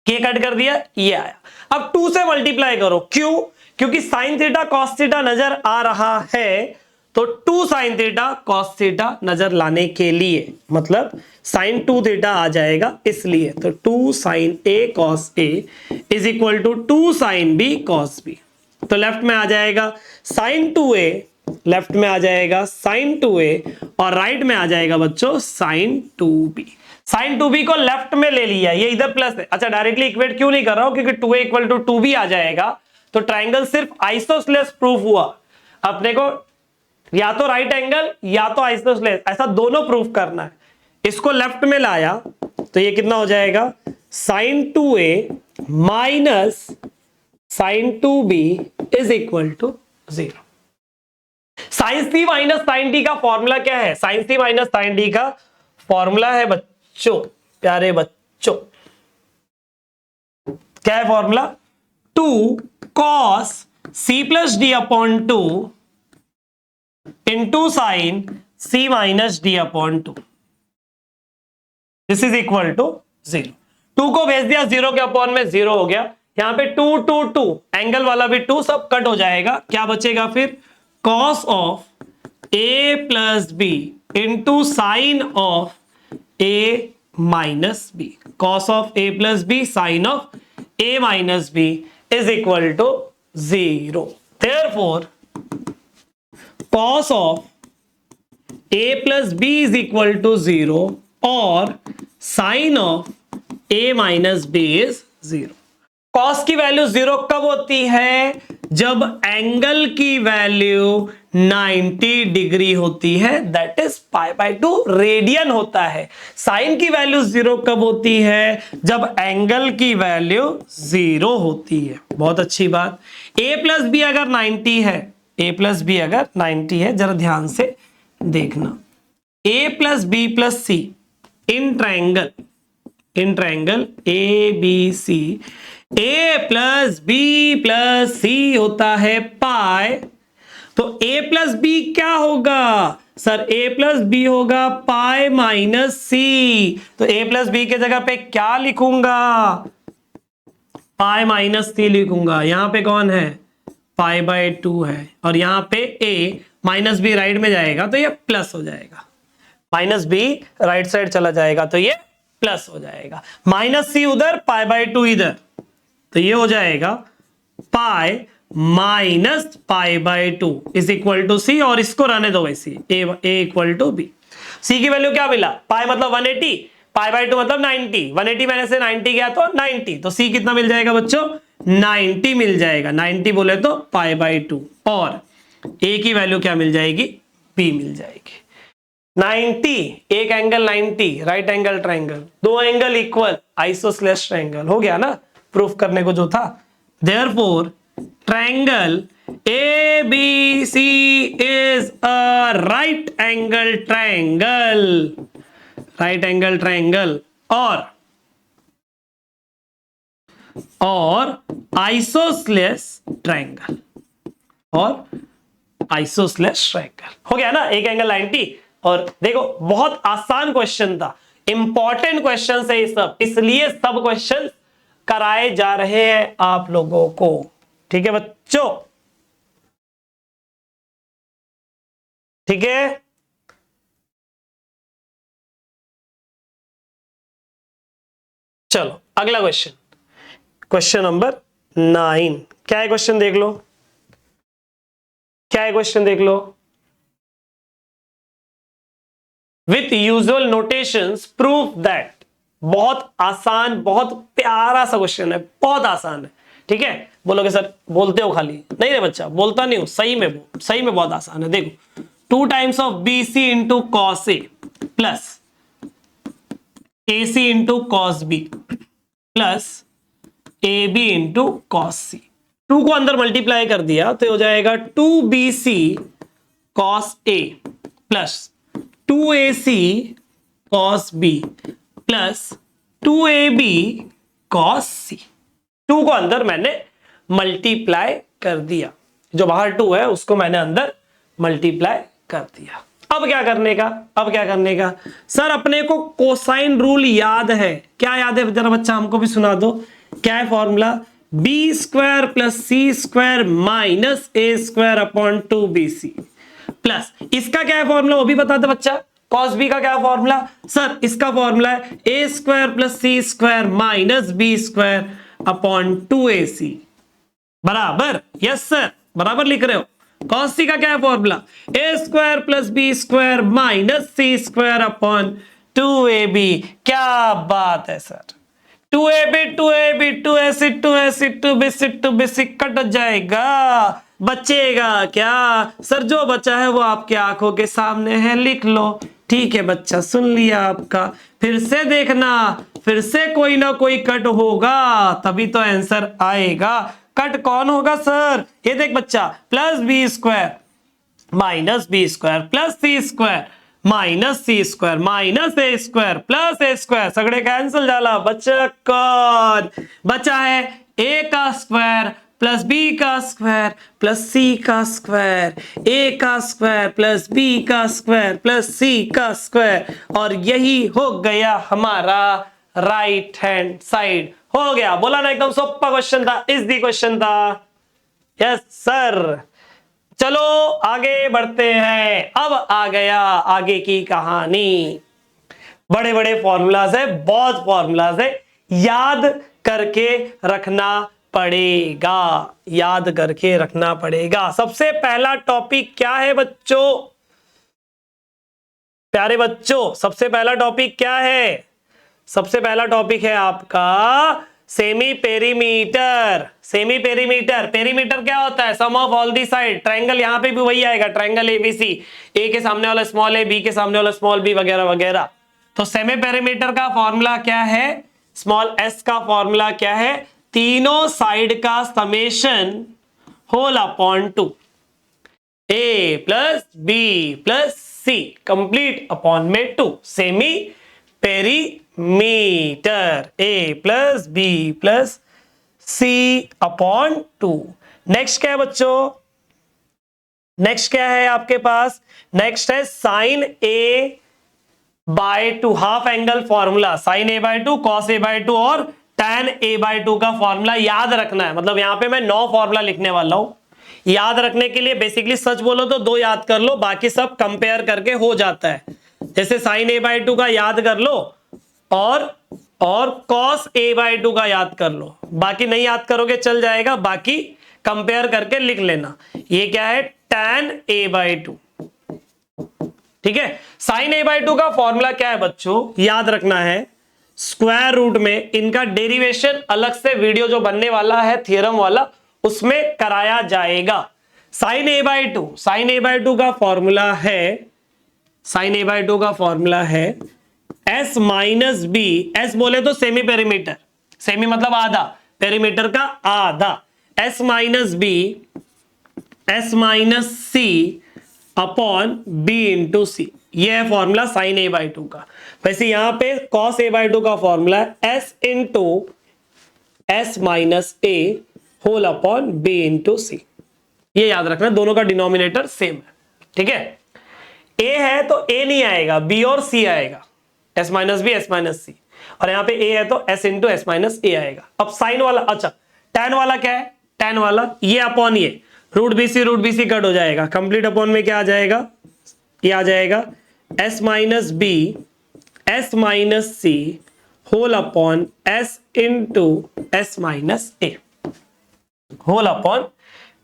k cut कर दिया ये आया। अब 2 से मल्टीप्लाई करो, क्यों, क्योंकि साइन थीटा कॉस थीटा नजर आ रहा है, तो 2 साइन थीटा कॉस थीटा नजर लाने के लिए, मतलब साइन 2 थीटा आ जाएगा इसलिए, तो 2 sine a cos a is equal to 2 sine b cos b। तो लेफ्ट में आ जाएगा साइन 2a, लेफ्ट में आ जाएगा साइन 2a और राइट में आ जाएगा बच्चों साइन 2b। साइन 2b को लेफ्ट में ले लिया, ये इधर प्लस है, अच्छा डायरेक्टली इक्वेट क्यों नहीं कर रहा हूं, क्योंकि 2a इक्वल टू 2b आ जाएगा, तो ट्राइंगल सिर्फ आइसोस्लेस प्रूफ हुआ। अपने को या तो राइट एंगल या तो आइसोस्लेस, ऐसा दोनों प्रूफ करना है। इसको लेफ्ट में लाया तो ये कितना हो जाएगा sine 2a minus sine 2b is equal to 0। Sine c minus sine d का फॉर्मूला क्या है, sine c minus sine d का फॉर्मूला है बच्चों, प्यारे बच्चों, क्या है formula, 2 cos c plus d upon 2 into sine c minus d upon 2, this is equal to 0। 2 को भेज दिया 0 के अपॉन में 0 हो गया, यहां पे 2 2 2 एंगल वाला भी 2 सब कट हो जाएगा, क्या बचेगा फिर cos of a plus b into sine of a minus b, cos of a plus b sine of a minus b is equal to 0। Therefore, cos of a plus b is equal to 0 और sine of a minus b is 0। Cos की value 0 कब होती है? जब angle की value 90 degree होती है, that is π/2 radian होता है। साइन की वैल्यू 0 कब होती है? जब एंगल की वैल्यू 0 होती है। बहुत अच्छी बात। a प्लस बी अगर 90 है, a प्लस बी अगर 90 है, जरा ध्यान से देखना, a plus B plus C in triangle A B C, A plus B plus सी होता है पाई। तो a प्लस बी क्या होगा सर? a प्लस बी होगा पाई माइनस सी। तो a प्लस बी के जगह पे क्या लिखूंगा? पाई माइनस सी लिखूंगा। यहां पे कौन है? π/2 है, और यहां पे a माइनस बी राइट में जाएगा तो ये प्लस हो जाएगा, माइनस बी राइट साइड चला जाएगा तो ये प्लस हो जाएगा, माइनस सी उधर, π/2 इधर, तो ये हो जाएगा pi minus π/2 is equal to C. और इसको रहने दो वैसे, A equal to B. C की वैल्यू क्या मिला? पाई मतलब 180, π/2 मतलब 90, 180 मैंने से 90 गया तो 90, तो सी कितना मिल जाएगा बच्चों? 90 मिल जाएगा। 90 बोले तो π/2, और ए की वैल्यू क्या मिल जाएगी? बी मिल जाएगी। 90, एक एंगल 90, राइट एंगल ट्रायंगल, दो एंगल इक्वल, आइसोसेलेस ट्रायंगल, हो गया ना प्रूफ करने को जो था। Therefore, triangle ABC is a right angle triangle, right angle triangle, और isosceles triangle, और isosceles triangle। हो गया ना, एक एंगल 90। और देखो बहुत आसान क्वेश्चन था, इंपॉर्टेंट क्वेश्चन है ये सब, इसलिए सब क्वेश्चन कराए जा रहे हैं आप लोगों को। ठीक है बच्चों? ठीक है, चलो अगला क्वेश्चन, क्वेश्चन नंबर 9। क्या है क्वेश्चन देख लो, क्या है क्वेश्चन देख लो। With usual notations proof that. बहुत आसान, बहुत प्यारा सा क्वेश्चन है, बहुत आसान है। ठीक है, बोलोगे सर बोलते हो खाली, नहीं रे बच्चा, बोलता नहीं हूं, सही में बहुत आसान है। देखो 2 times of B C into cos A plus A C into cos B plus A B into cos C. 2 को अंदर मल्टीप्लाई कर दिया तो हो जाएगा 2bc cos A plus 2ac cos B plus 2ab cos C. 2 को अंदर मैंने मल्टीप्लाई कर दिया, जो बाहर 2 है उसको मैंने अंदर मल्टीप्लाई कर दिया। अब क्या करने का? सर अपने को कोसाइन रूल याद है। क्या याद है जरा बच्चा हमको भी सुना दो। क्या है फॉर्मूला? बी स्क्वायर प्लस सी स्क्वायर माइनस ए स्क्वायर अपॉन 2bc प्लस, इसका क्या है फॉर्मूला वो भी बता दो बच्चा। कॉस बी का क्या फॉर्मूला? सर इसका फॉर्मूला है A square plus C square minus B square upon 2ac बराबर। यस सर, बराबर लिख रहे हो। कॉस सी का क्या है formula? A square plus B square minus C square upon 2ab। क्या बात है सर, 2ab 2bc कट जाएगा, बचेगा क्या? सर जो बचा है वो आपके आंखों के सामने है, लिख लो। ठीक है बच्चा, सुन लिया आपका। फिर से देखना, फिर से कोई ना कोई कट होगा तभी तो आंसर आएगा। कट कौन होगा सर? ये देख बच्चा, plus B square minus B square plus सी स्क्वायर माइनस सी स्क्वायर माइनस ए स्क्वायर प्लस ए स्क्वायर, सगड़े कैंसिल जाला। बच्चा कौन बचा है? ए का स्क्वायर प्लस बी का स्क्वायर प्लस सी का स्क्वायर, ए का स्क्वायर प्लस बी का स्क्वायर प्लस सी का स्क्वायर, और यही हो गया हमारा राइट हैंड साइड। हो गया, बोला ना, एकदम सोपा क्वेश्चन था, इजी क्वेश्चन था। यस सर, चलो आगे बढ़ते हैं। अब आ गया आगे की कहानी। बड़े बड़े फॉर्मूलाज है, बहुत फॉर्मूलाज है, याद करके रखना पड़ेगा, याद करके रखना पड़ेगा। सबसे पहला टॉपिक क्या है बच्चों? प्यारे बच्चों सबसे पहला टॉपिक क्या है? सबसे पहला टॉपिक है आपका semi perimeter. Semi perimeter, perimeter क्या होता है? Sum of all the side. Triangle यहाँ पे भी वही आएगा, ट्रायंगल एबीसी, ए के सामने वाला स्मॉल ए, बी के सामने वाला स्मॉल बी वगैरह वगैरह। तो सेमी पेरीमीटर का फॉर्मूला क्या है? स्मॉल एस का फॉर्मूला क्या है? तीनों साइड का summation whole upon 2, A plus B plus C complete upon में 2, semi perimeter, A plus B plus C upon 2। Next क्या है बच्चों? नेक्स्ट क्या है आपके पास? नेक्स्ट है sine A by 2, half angle formula. Sine A by 2, cos A by 2 और tan ए बाय 2 का फॉर्मूला याद रखना है। मतलब यहां पे मैं 9 फॉर्मूला लिखने वाला हूं। याद रखने के लिए बेसिकली सच बोलो तो 2 याद कर लो, बाकी सब कंपेयर करके हो जाता है। जैसे साइन ए बाय 2 का याद कर लो और कॉस ए बाय 2 का याद कर लो। बाकी नहीं याद करोगे चल जाएगा, बाकी कंपेयर करके लिख लेना। ये क्या है? tan A by 2। ठीक है, साइन ए बाय 2 का फॉर्मूला क्या है बच्चों? याद रखना है, स्क्वायर रूट में इनका डेरिवेशन अलग से वीडियो जो बनने वाला है थ्योरम वाला, उसमें कराया जाएगा। Sign A by 2, sine A by 2 का फॉर्मूला है, साइन ए बाय 2 का फॉर्मूला है एस माइनस बी। एस बोले तो सेमी पेरीमीटर, सेमी मतलब आधा, पेरीमीटर का आधा, s minus B, S minus c upon b into c. यह है फॉर्मूला साइन ए बाय 2 का। वैसे यहां पे कॉस ए बाय 2 का फॉर्मूला है S into S minus a whole upon b into सी। ये याद रखना, दोनों का डिनोमिनेटर सेम है। ठीक है, ए है तो ए नहीं आएगा, बी और सी आएगा, S minus B S minus सी, और यहां पे ए है तो S into S minus A आएगा। अब साइन वाला, अच्छा टैन वाला क्या है? टैन वाला ये अपॉन ये, रूट बी सी कट हो जाएगा, कंप्लीट अपॉन में क्या आ जाएगा? ये आ जाएगा s minus B S minus c whole upon s into S minus a, whole upon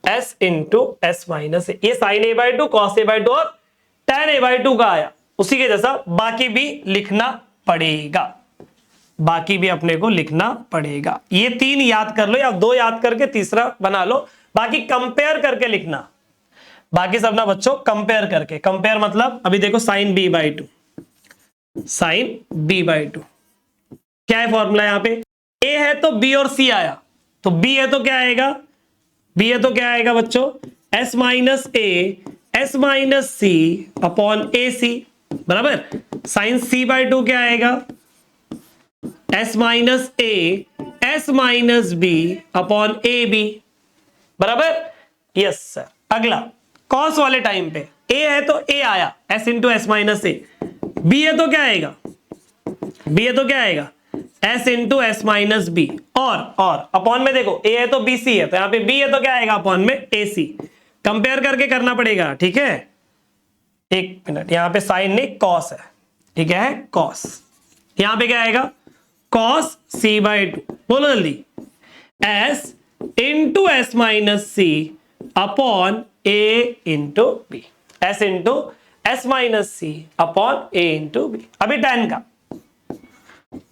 s into S minus a. ये sine A by 2, cos A by 2 और टैन ए बाय 2 का आया। उसी के जैसा बाकी भी लिखना पड़ेगा, बाकी भी अपने को लिखना पड़ेगा। ये 3 याद कर लो या 2 याद करके तीसरा बना लो, बाकी कंपेयर करके लिखना। बाकी सब ना बच्चों कंपेयर करके, कंपेयर मतलब अभी देखो sine b by 2, sine b by 2 क्या है फॉर्मूला? यहां पे ए है तो बी और सी आया, तो बी है तो क्या आएगा? बी है तो क्या आएगा बच्चों? S minus a s minus c upon a c, बराबर। साइन सी बाय 2 क्या आएगा? S minus a s minus b upon a b, बराबर। Yes sir. अगला कॉस वाले टाइम पे ए है तो ए आया, s into S minus a. B है तो क्या आएगा? बी है तो क्या आएगा? S into S minus b, और अपॉन में देखो ए है तो बी सी है, तो यहां पे बी है तो क्या आएगा? अपॉन में ए सी। कंपेयर करके करना पड़ेगा, ठीक है। एक मिनट, यहां पे साइन नहीं कॉस है, ठीक है, कॉस। यहां पे क्या आएगा? कॉस सी बाय 2, बोलो जल्दी, s into S minus c upon a into b, s into S minus c upon a into b. अभी tan का,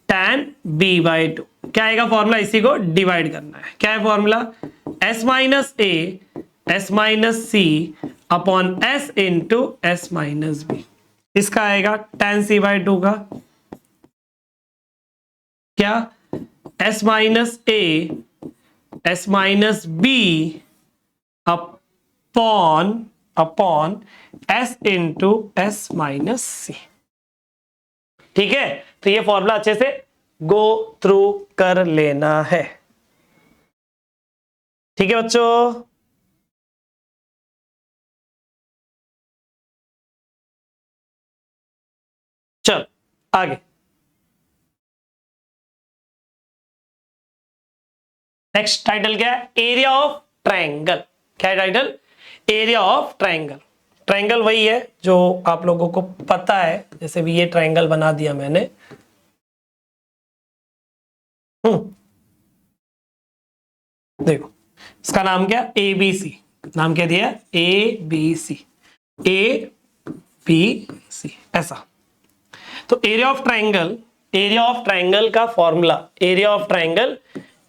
tan बी बाय 2 क्या आएगा फॉर्मूला? इसी को डिवाइड करना है। क्या है formula? S minus a s minus c upon s into S minus b. इसका आएगा tan सी बाय 2 का क्या? S minus a s minus b upon s into S minus सी। ठीक है, तो ये फॉर्मूला अच्छे से गो थ्रू कर लेना है। ठीक है बच्चों, चल आगे। नेक्स्ट टाइटल क्या है? Area of triangle. क्या है title? Area of triangle. Triangle वही है जो आप लोगों को पता है, जैसे भी ये ट्रायंगल बना दिया मैंने। देखो इसका नाम क्या? A B c. नाम क्या दिया? A B C. A B c, ऐसा। तो एरिया ऑफ ट्राइंगल का formula, area of triangle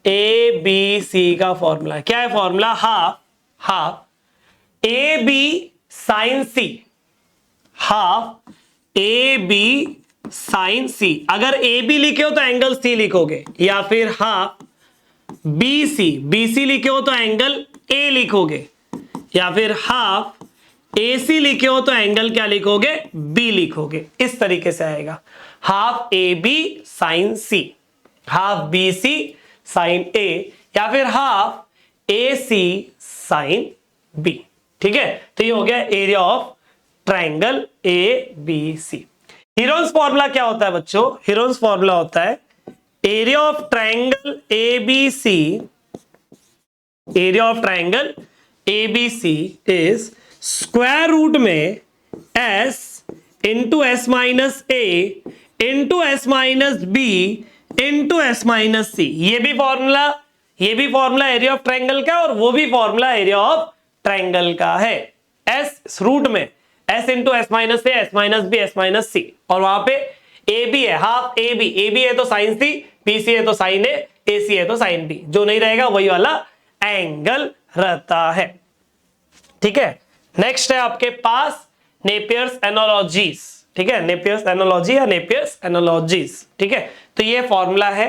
A B C का फॉर्मूला क्या है? Formula half a b sine c, half a b sine c. अगर ए बी लिखे हो तो एंगल सी लिखोगे, या फिर हाफ बी सी लिखे हो तो एंगल ए लिखोगे, या फिर हाफ ए सी लिखे हो तो एंगल क्या लिखोगे? बी लिखोगे। इस तरीके से आएगा, half a b sine c, half b c sine a, या फिर half a c sine b. ठीक है, तो ये हो गया area of triangle A B c. Heron's formula क्या होता है बच्चों? हीरोन्स फॉर्मूला होता है area of triangle A B c, area of triangle A B c is square root में s इंटू एस माइनस ए into S minus B into S minus सी। ये भी formula area of triangle का, और वो भी formula area of triangle का है। s root में s into S minus a, s minus B, S minus सी, और वहां पे ए बी है, हाफ ए बी है तो साइन सी, बी सी है तो साइन ए सी है तो साइन बी। जो नहीं रहेगा वही वाला एंगल रहता है। ठीक है, नेक्स्ट है आपके पास नेपियर्स एनालॉजीज। ठीक है, नेपियर्स एनालॉजी या नेपियर्स एनालॉजीज। ठीक है, तो ये फॉर्मूला है,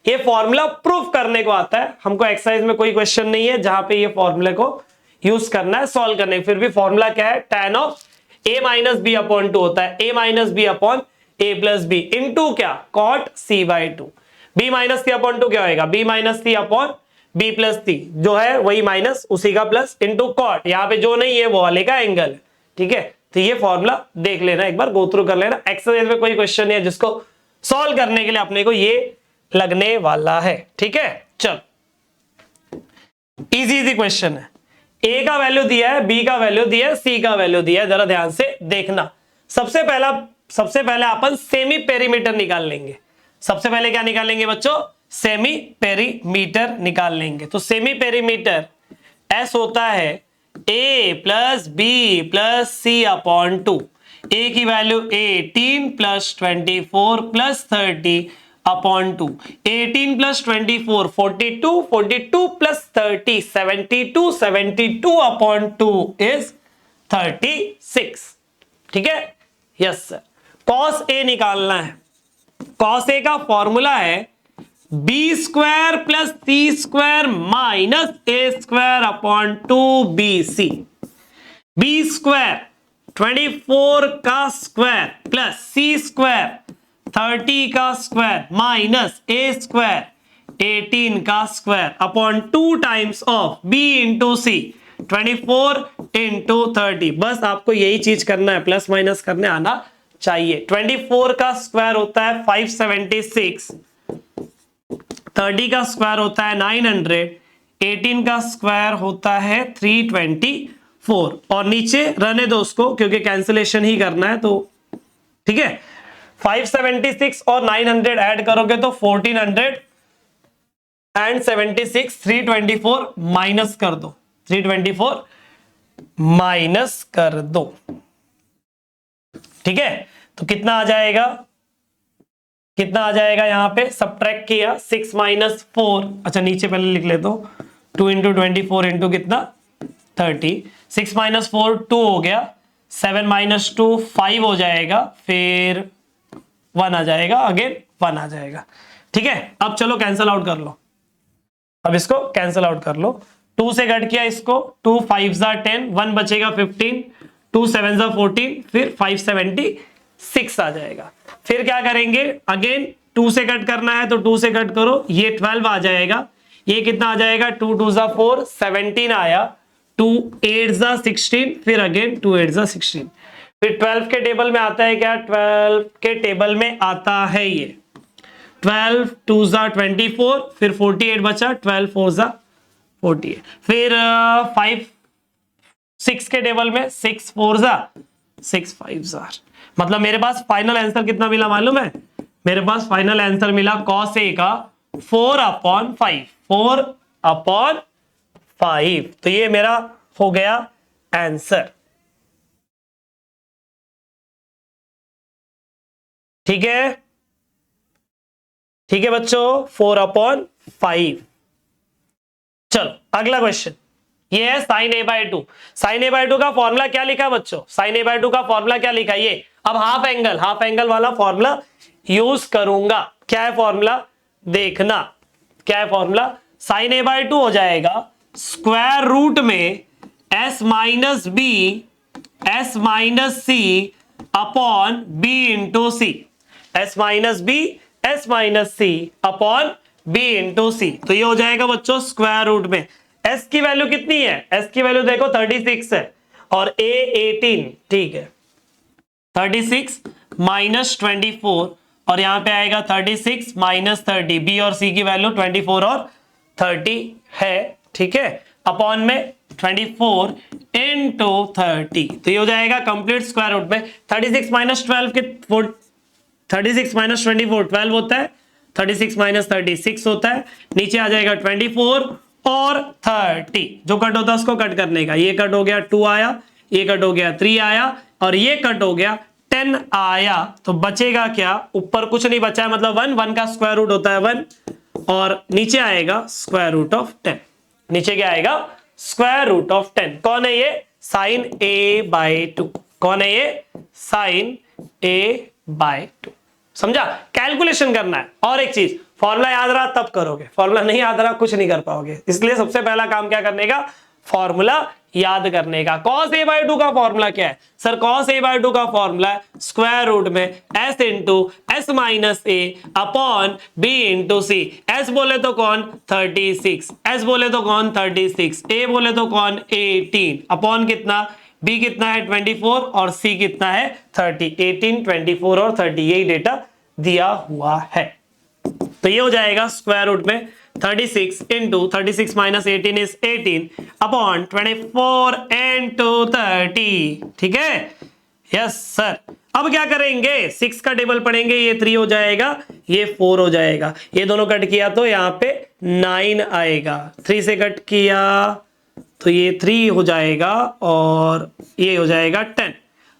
ये फॉर्मूला प्रूफ करने को आता है। हमको एक्सरसाइज में कोई क्वेश्चन नहीं है जहां पे ये फॉर्मूले को यूज करना है सॉल्व करने। फिर भी फॉर्मूला क्या है? tan of a minus b upon two होता है, a minus b upon a plus b into क्या? cot c by two. b minus c upon two क्या होगा? b minus c upon b plus c, जो है वही minus उसी का प्लस इंटू कॉट। यहाँ पे जो नहीं है वो वाले का एंगल है। ठीक है, तो ये फॉर्मूला देख लेना, एक बार गो थ्रू कर लेना। एक्सरसाइज में कोई क्वेश्चन नहीं है जिसको सॉल्व करने के लिए अपने को ये लगने वाला है। ठीक है, चल इजी क्वेश्चन है। ए का वैल्यू दिया है, बी का वैल्यू दिया है, सी का वैल्यू दिया है, जरा ध्यान से देखना। सबसे पहले अपन सेमी पेरीमीटर निकाल लेंगे। सबसे पहले क्या निकालेंगे बच्चों? सेमी पेरीमीटर निकाल लेंगे। तो सेमी पेरीमीटर एस होता है ए plus B plus C upon to. ए की value 18 plus 24 plus 30 upon two. 18 plus 24 42, 42 plus 30 72, 72 upon two is 36। ठीक है, यस सर। कॉस ए निकालना है। कॉस ए का फॉर्मूला है बी स्क्वायर प्लस सी स्क्वायर माइनस ए square upon two B C. B square 24 का square plus सी square 30 का square minus ए square 18 का square upon 2 times of b into c 24 into 30। बस आपको यही चीज करना है, प्लस माइनस करने आना चाहिए। 24 का स्क्वायर होता है 576, 30 का स्क्वायर होता है 900, 18 का स्क्वायर होता है 324, और नीचे रहने दो उसको क्योंकि कैंसिलेशन ही करना है। तो ठीक है, 576 और 900 ऐड करोगे तो 1400 एंड 76, 324 माइनस कर दो, 324 माइनस कर दो। ठीक है, तो कितना आ जाएगा? कितना आ जाएगा? यहां पे सब्ट्रैक्ट किया 6 माइनस 4, अच्छा नीचे पहले लिख लेता हूं, 2 इंटू 24 इंटू कितना 30, 6 माइनस 4 2 हो गया, 7 माइनस 2 5 हो जाएगा, फिर 1 आ जाएगा, अगेन 1 आ जाएगा। ठीक है, अब चलो कैंसल आउट कर लो। अब इसको कैंसल आउट कर लो। 2 से कट किया इसको, 2 5 10, 1 बचेगा 15, 2 7 14, फिर 576 आ जाएगा। फिर क्या करेंगे? अगेन 2 से कट करना है तो 2 से कट करो, ये 12 आ जाएगा। ये कितना आ जाएगा? 2 2 4 17 आया, 2 8 16, फिर अगेन 2 8 16। फिर 12 के टेबल में आता है क्या? 12 के टेबल में आता है ये 12 2 24, फिर 48 बचा, 12 4 48, फिर 5 6 के टेबल में 6 4 6 5 मतलब मेरे पास फाइनल आंसर कितना मिला मालूम है? मेरे पास फाइनल आंसर मिला cos A का 4/5, 4/5। तो ये मेरा हो गया आंसर। ठीक है, ठीक है बच्चों, 4/5। चलो अगला क्वेश्चन, ये है sine A by two. Sine A by two का फॉर्मूला क्या लिखा बच्चों? साइन ए बाई टू का फॉर्मूला क्या लिखा? ये अब हाफ एंगल वाला फॉर्मूला यूज करूंगा। क्या है फॉर्मूला? देखना क्या है formula. Sine A by two हो जाएगा स्क्वायर रूट में s minus c upon b into c. S minus c upon b into c. तो ये हो जाएगा बच्चों स्क्वायर रूट में। एस की वैल्यू कितनी है? एस की वैल्यू देखो 36 है और ए 18। ठीक है, 36 माइनस 24 और यहां पे आएगा 36 माइनस 30। बी और सी की वैल्यू 24 और 30 है। ठीक है, अपॉन में 24 इंटू 30। तो ये हो जाएगा कंप्लीट स्क्वायर रूट में 36 माइनस 12 के 36 माइनस 24 12 होता है, 36 माइनस 36 होता है। नीचे आ जाएगा 24 और 30। जो कट होता है उसको कट करने का। ये कट हो गया 2 आया, ये कट हो गया 3 आया और ये कट हो गया 10 आया। तो बचेगा क्या? ऊपर कुछ नहीं बचा है, मतलब 1 का स्क्वायर रूट होता है 1 और नीचे आएगा स्क्वायर रूट ऑफ 10। नीचे क्या आएगा? Square root of 10। कौन है ये? Sine A by two. कौन है ये? Sine A by two. समझा? कैलकुलेशन करना है। और एक चीज, फॉर्मूला याद रहा तब करोगे, फॉर्मूला नहीं याद रहा कुछ नहीं कर पाओगे। इसलिए सबसे पहला काम क्या करने का? फॉर्मूला याद करने का। cos a बाई टू का फॉर्मूला क्या है? Sir cos a by two का फॉर्मूला है स्क्वायर रूट में s into S minus a upon b into C. s बोले तो कौन? 36। s बोले तो कौन? 36। a बोले तो कौन? 18 अपॉन कितना? b कितना है? 24 और c कितना है? 30। 18, 24 और 30 यही डेटा दिया हुआ है। तो ये हो जाएगा स्क्वायर रूट में 36 into 36 minus 18 is 18 upon 24 into 30। ठीक है, यस सर। अब क्या करेंगे? 6 का टेबल पढ़ेंगे। ये 3 हो जाएगा, ये 4 हो जाएगा। ये दोनों कट किया तो यहाँ पे 9 आएगा। 3 से कट किया तो ये 3 हो जाएगा और ये हो जाएगा 10।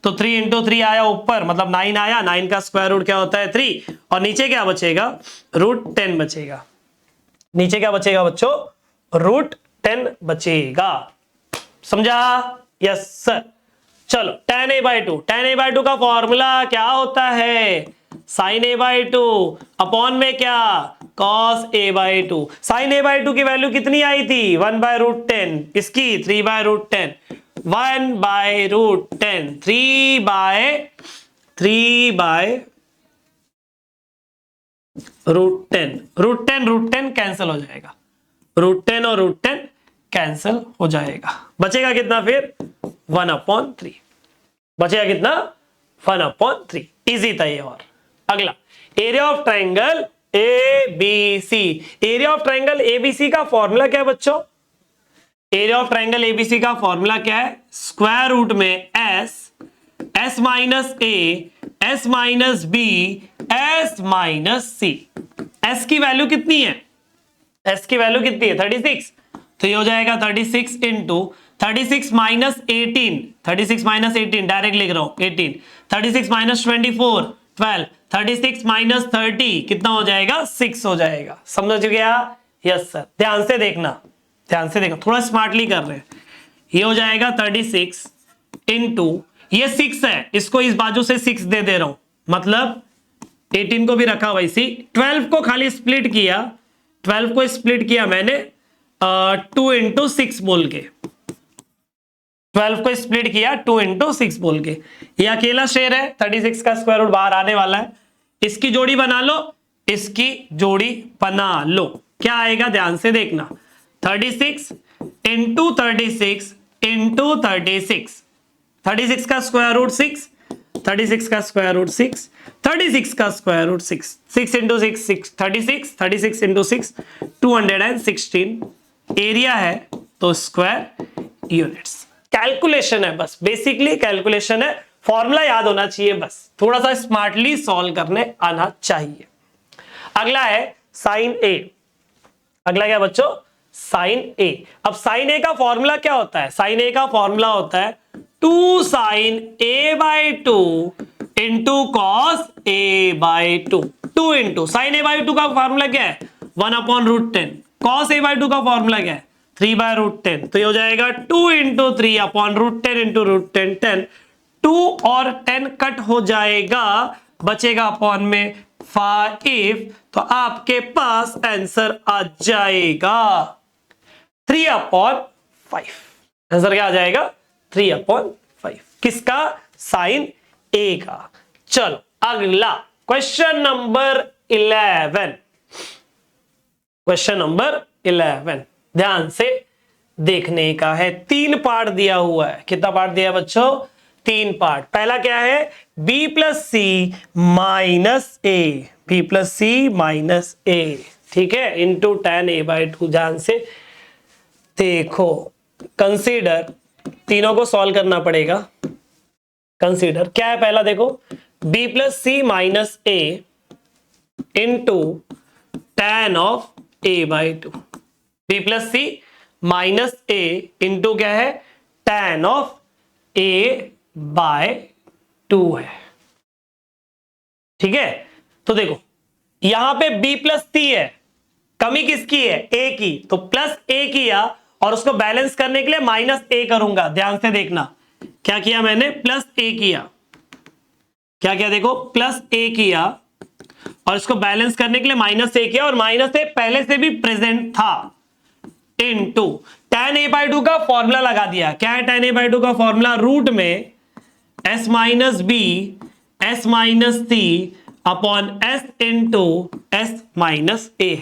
तो 3 इंटू 3 आया ऊपर, मतलब 9 आया। 9 का स्क्वायर रूट क्या होता है? 3। और नीचे क्या बचेगा? रूट 10 बचेगा। नीचे क्या बचेगा बच्चों? रूट 10 बचेगा। समझा? Yes sir. चलो tan a by two. tan a by two का फॉर्मूला क्या होता है? sin a by two upon में क्या? cos a by two. sin a by two की वैल्यू कितनी आई थी? 1 बाय रूट 10। इसकी 3 by root 10। 1 by root 10। 3 by root 10। Root 10 cancel हो जाएगा। रूट 10 और रूट 10 कैंसिल हो जाएगा। बचेगा कितना फिर? 1/3। बचेगा कितना? 1/3। इजी था ये। और अगला, area of triangle ABC। Area of triangle ABC का फॉर्मूला क्या है बच्चों? एरिया ऑफ ट्राइंगल ABC का फॉर्मूला क्या है? स्क्वायर रूट में S minus A, S minus B, S minus C। S की वैल्यू कितनी है? S की वैल्यू कितनी है? 36। तो ये हो जाएगा 36 इंटू 36 माइनस 18। 36 माइनस 18 डायरेक्ट लिख रहा हूं 18। 36 माइनस 24 12। 36 माइनस 30 कितना हो जाएगा? 6 हो जाएगा। समझ गया? Yes sir. ध्यान से देखना, ध्यान से देखना, थोड़ा स्मार्टली कर रहे हैं। ये हो जाएगा 36 इंटू ये 6 है, इसको इस बाजू से 6 दे रहा हूं, मतलब 18 को भी रखा वैसी। 12 को खाली स्प्लिट किया, 12 को स्प्लिट किया मैंने 2 इंटू 6 बोल के। 12 को स्प्लिट किया 2 इंटू 6 बोल के। ये अकेला शेर है, 36 का स्क्वायर रूट बाहर आने वाला है। इसकी जोड़ी बना लो, इसकी जोड़ी बना लो। क्या आएगा? ध्यान से देखना। 36 इंटू 36 इंटू 36। 36 का स्क्वायर रूट 6, 36 का स्क्वायर रूट 6, 36 का square root 6। 6 into 6 36, 36 into 6 216। Area है तो स्क्वायर यूनिट्स। कैलकुलेशन है बस, बेसिकली कैलकुलेशन है। फॉर्मूला याद होना चाहिए, बस थोड़ा सा स्मार्टली सॉल्व करने आना चाहिए। अगला है साइन ए। अगला क्या बच्चों? साइन ए। अब साइन ए का फॉर्मूला क्या होता है? साइन ए का फॉर्मूला होता है 2 sine A by 2 into cos A by two, 2 into sine A by two का फॉर्मूला क्या है 1/√10, कॉस ए बाई टू का फॉर्मूला क्या है 3/√10, तो ये हो जाएगा 2 इंटू 3/√10 इंटू √10, 10, 2 और 10 कट हो जाएगा, बचेगा अपॉन में 5, तो आपके पास आंसर आ जाएगा 3/5। आंसर क्या आ जाएगा 3/5, किसका साइन ए का। चलो अगला क्वेश्चन नंबर 11, क्वेश्चन नंबर 11 ध्यान से देखने का है। 3 पार्ट दिया हुआ है, कितना पार्ट दिया है बच्चों 3 पार्ट। पहला क्या है b प्लस सी माइनस ए, b प्लस सी माइनस ए, ठीक है, इंटू tan a/2। ध्यान से देखो, कंसीडर, तीनों को सॉल्व करना पड़ेगा। कंसीडर क्या है पहला, देखो b plus C minus A into tan of a/2, b plus C minus A into क्या है tan ऑफ a/2 है, ठीक है। तो देखो यहां पे b प्लस सी है, कमी किसकी है a की, तो प्लस a किया और उसको बैलेंस करने के लिए माइनस a करूंगा। ध्यान से देखना क्या किया मैंने, प्लस a किया, क्या किया देखो प्लस a किया और इसको बैलेंस करने के लिए माइनस a किया, और माइनस a पहले से भी प्रेजेंट था, इनटू tan a/2 का फॉर्मूला लगा दिया। क्या है tan a/2 का फॉर्मूला, रूट में s minus b s minus c upon s into s minus a.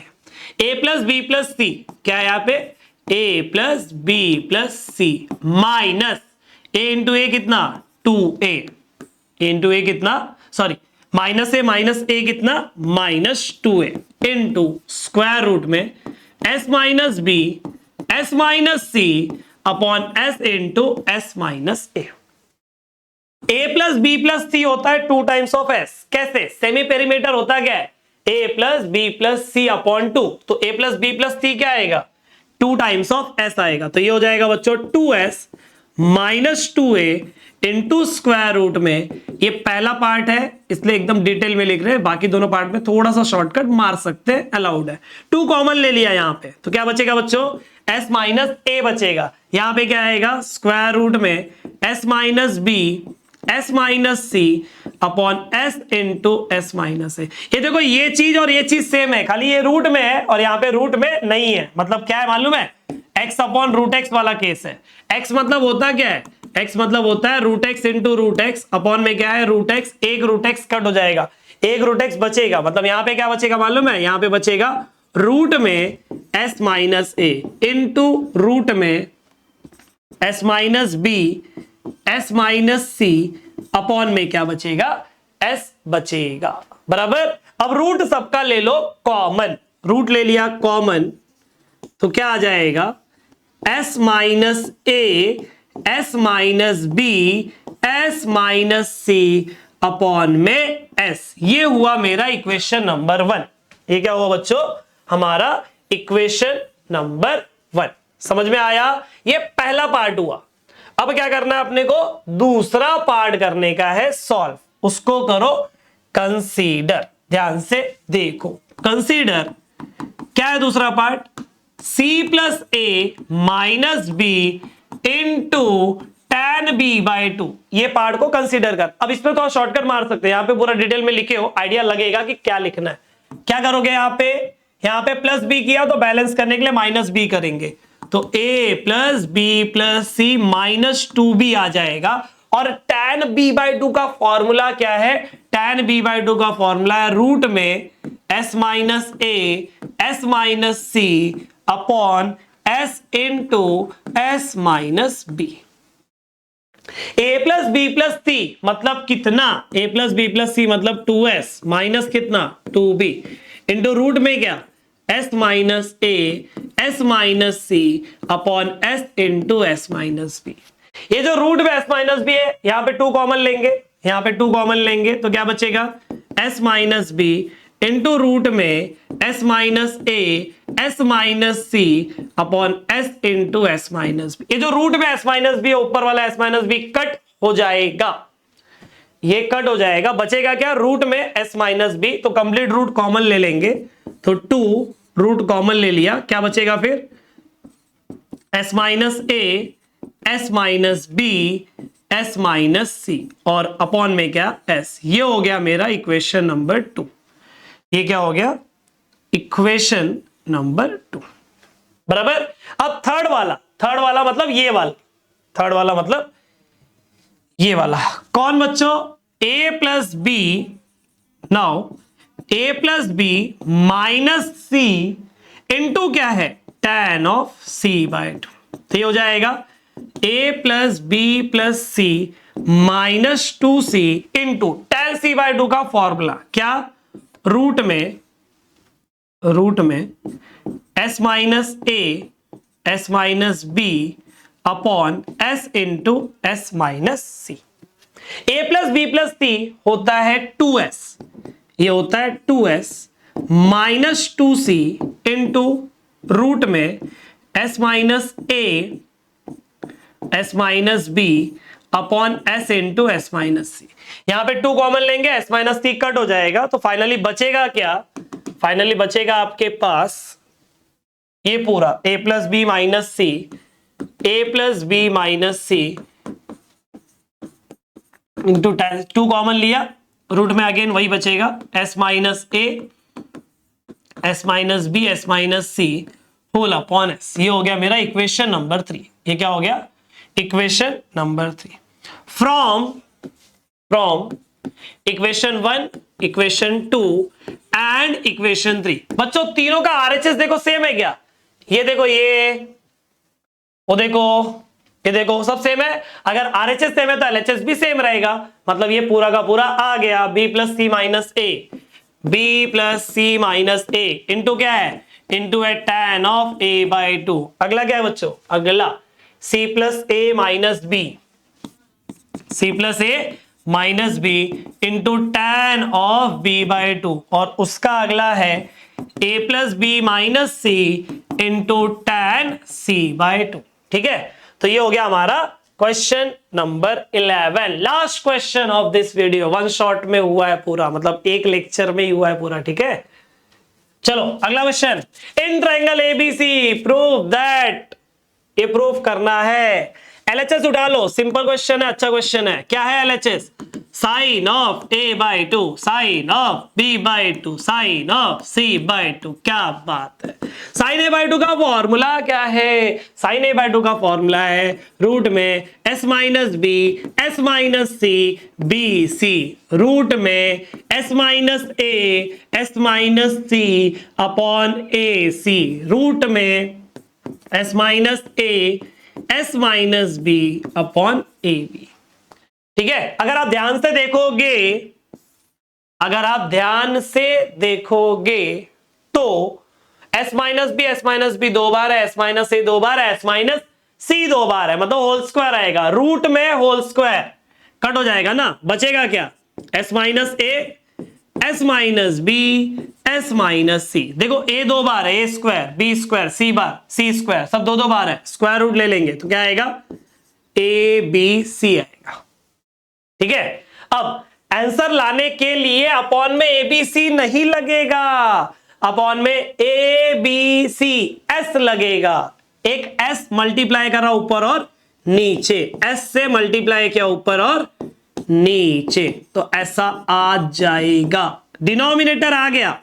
a plus B plus c क्या है यहाँ पे a plus B plus C minus a into a कितना 2a, इंटू ए कितना sorry minus a कितना -2a into square root में s minus b s minus c upon s into s minus a plus B plus सी होता है 2 times of s, कैसे semi perimeter होता क्या है a plus B plus C upon 2, तो a plus B plus c क्या आएगा 2 times of s आएगा, तो ये हो जाएगा बच्चों 2s minus 2a into square root में, ये पहला पार्ट है इसलिए एकदम डिटेल में लिख रहे हैं, बाकी दोनों पार्ट में थोड़ा सा शॉर्टकट मार सकते हैं, अलाउड है। 2 कॉमन ले लिया यहाँ पे, तो क्या बचेगा बच्चों s माइनस a बचेगा, यहाँ पे क्या आएगा स्क्वायर रूट में s minus b s minus c upon s into s minus a. ये देखो ये चीज और ये चीज सेम है, खाली ये रूट में है और यहाँ पे रूट में नहीं है, मतलब क्या है मालूम है x अपॉन रूट एक्स वाला केस है। x मतलब होता क्या है, x मतलब होता है root X into root X, upon में क्या है रूट एक्स, एक रूट एक्स कट हो जाएगा, एक रूट एक्स बचेगा, मतलब यहाँ पे क्या बचेगा मालूम है, यहाँ पे बचेगा रूट में s माइनस ए इंटू रूट में s minus b s minus c upon में क्या बचेगा s बचेगा, बराबर। अब रूट सबका ले लो कॉमन, रूट ले लिया कॉमन, तो क्या आ जाएगा s minus a s minus b s minus c upon में s। ये हुआ मेरा इक्वेशन नंबर 1। ये क्या हुआ बच्चों हमारा इक्वेशन नंबर 1, समझ में आया। ये पहला पार्ट हुआ। अब क्या करना है अपने को, दूसरा पार्ट करने का है सॉल्व, उसको करो कंसीडर। ध्यान से देखो कंसीडर क्या है दूसरा पार्ट, c प्लस ए minus B into tan b/2, ये पार्ट को कंसीडर कर। अब इसमें थोड़ा शॉर्टकट मार सकते हैं, यहाँ पे पूरा डिटेल में लिखे हो, आइडिया लगेगा कि क्या लिखना है। क्या करोगे यहाँ पे प्लस बी किया तो बैलेंस करने के लिए माइनस बी करेंगे, तो a plus B plus C -2b आ जाएगा। और tan b/2 का फॉर्मूला क्या है, tan b/2 का फॉर्मूला है रूट में s minus a s minus c upon s into s minus b. a plus B plus c मतलब कितना, a plus B plus c मतलब 2s माइनस कितना 2b इंटू रूट में क्या s minus a s minus c upon s into s minus b. ये जो root में s minus B है यहाँ पे 2 कॉमन लेंगे, यहाँ पे 2 कॉमन लेंगे तो क्या बचेगा s minus B into root में s minus a s minus c upon s into s minus b. ये जो रूट में s माइनस बी है ऊपर वाला s माइनस बी कट हो जाएगा, ये कट हो जाएगा, बचेगा क्या रूट में s माइनस बी, तो कंप्लीट रूट कॉमन ले लेंगे, तो 2 रूट कॉमन ले लिया, क्या बचेगा फिर s minus a, s minus b, s minus सी, और अपॉन में क्या s। ये हो गया मेरा इक्वेशन नंबर 2। ये क्या हो गया इक्वेशन नंबर 2, बराबर। अब थर्ड वाला मतलब ये वाला, थर्ड वाला मतलब ये वाला कौन बच्चों, a plus B, now a plus B minus C into क्या है tan ऑफ c बाय 2, तो ये हो जाएगा a plus B plus C minus 2c into tan c by 2 का फॉर्मूला क्या, रूट में s minus a, s minus b upon s into s minus c. a plus B plus सी होता है 2s, ये होता है 2s minus 2c into root में s minus a, s minus b upon s into s minus c. यहां पे 2 common लेंगे, s minus सी cut हो जाएगा, तो फाइनली बचेगा क्या, फाइनली बचेगा आपके पास ये पूरा a plus B minus c, a plus B minus C into 2 common लिया, रूट में अगेन वही बचेगा s minus a, s minus b, s minus c whole upon s। ये हो गया मेरा इक्वेशन नंबर 3। ये क्या हो गया equation number 3 from equation 1, equation 2 and equation 3। बच्चों तीनों का आरएचएस देखो सेम है क्या, ये देखो ये, वो देखो, ये देखो सब सेम है। अगर आरएचएस सेम है तो एलएचएस भी सेम रहेगा, मतलब ये पूरा का पूरा आ गया B plus C minus a, B plus C minus A into क्या है, इंटू है tan ऑफ a बाई 2। अगला क्या है बच्चों, अगला c plus A minus B, c plus A minus B into tan of b by 2, और उसका अगला है a plus B minus C into tan c by 2। ठीक है, तो ये हो गया हमारा question number 11, last question of this video. One shot में हुआ है पूरा, मतलब एक लेक्चर में ही हुआ है पूरा। ठीक है, चलो अगला question, in triangle ABC prove that, ये प्रूव करना है। एलएचएस उठा लो, सिंपल क्वेश्चन है, अच्छा क्वेश्चन है। क्या है LHS, sine of A by 2, sine of B by 2, sine of C by 2। क्या बात है, साइन ए बाई 2 का फॉर्मूला क्या है, साइन ए बाई 2 का फॉर्मूला है रूट में s minus B, S minus c, b c, root में s minus a, s minus c upon a c, root में s minus a, s minus b upon a b. ठीक है, अगर आप ध्यान से देखोगे, अगर आप ध्यान से देखोगे तो s माइनस बी 2 बार है, s माइनस ए 2 बार है, s माइनस सी 2 बार है, मतलब होल स्क्वायर आएगा, रूट में होल स्क्वायर कट हो जाएगा ना, बचेगा क्या s minus a, s minus b, s minus c. देखो a 2 बार है, a square, b square, c बार, c स्क्वायर, सब 2 बार है, स्क्वायर रूट ले लेंगे तो क्या आएगा a b c आएगा। ठीक है, अब आंसर लाने के लिए अपॉन में ए बी सी नहीं लगेगा, अपॉन में ए बी सी एस लगेगा। एक एस मल्टीप्लाई करा ऊपर और नीचे, एस से मल्टीप्लाई किया ऊपर और नीचे, तो ऐसा आ जाएगा। डिनोमिनेटर आ गया,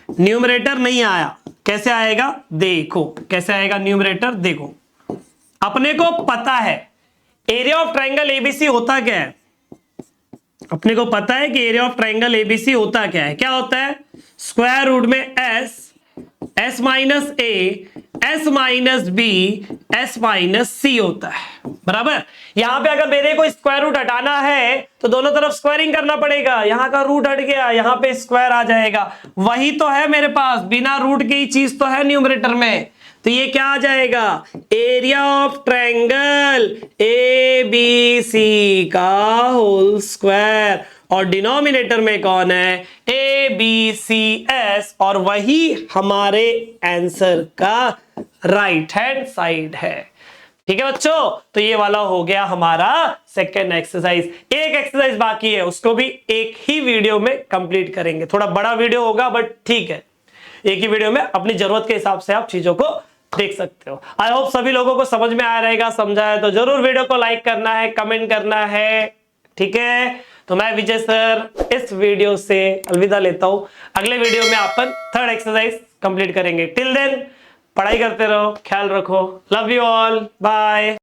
न्यूमरेटर नहीं आया। कैसे आएगा देखो, कैसे आएगा न्यूमरेटर देखो। अपने को पता है एरिया ऑफ ट्रायंगल एबीसी होता क्या है, अपने को पता है कि एरिया ऑफ ट्रायंगल एबीसी होता क्या है, क्या होता है स्क्वायर रूट में s, s minus a, s minus B, S minus c होता है, बराबर। यहां पे अगर मेरे को स्क्वायर रूट हटाना है तो दोनों तरफ स्क्वायरिंग करना पड़ेगा, यहां का रूट हट गया, यहां पे स्क्वायर आ जाएगा, वही तो है मेरे पास, बिना रूट की चीज तो है न्यूमरेटर में। तो ये क्या आ जाएगा, area of triangle A B C का होल स्क्वायर, और डिनोमिनेटर में कौन है ए बी सी एस, और वही हमारे आंसर का राइट हैंड साइड है। ठीक है बच्चों, तो ये वाला हो गया हमारा सेकेंड एक्सरसाइज। एक एक्सरसाइज बाकी है, उसको भी एक ही वीडियो में कंप्लीट करेंगे। थोड़ा बड़ा वीडियो होगा बट ठीक है, एक ही वीडियो में अपनी जरूरत के हिसाब से आप चीजों को देख सकते हो। आई होप सभी लोगों को समझ में आया रहेगा। समझा है तो जरूर वीडियो को लाइक करना है, कमेंट करना है, ठीक है। तो मैं विजय सर इस वीडियो से अलविदा लेता हूं। अगले वीडियो में अपन थर्ड एक्सरसाइज कंप्लीट करेंगे। टिल देन पढ़ाई करते रहो, ख्याल रखो, लव यू ऑल, बाय।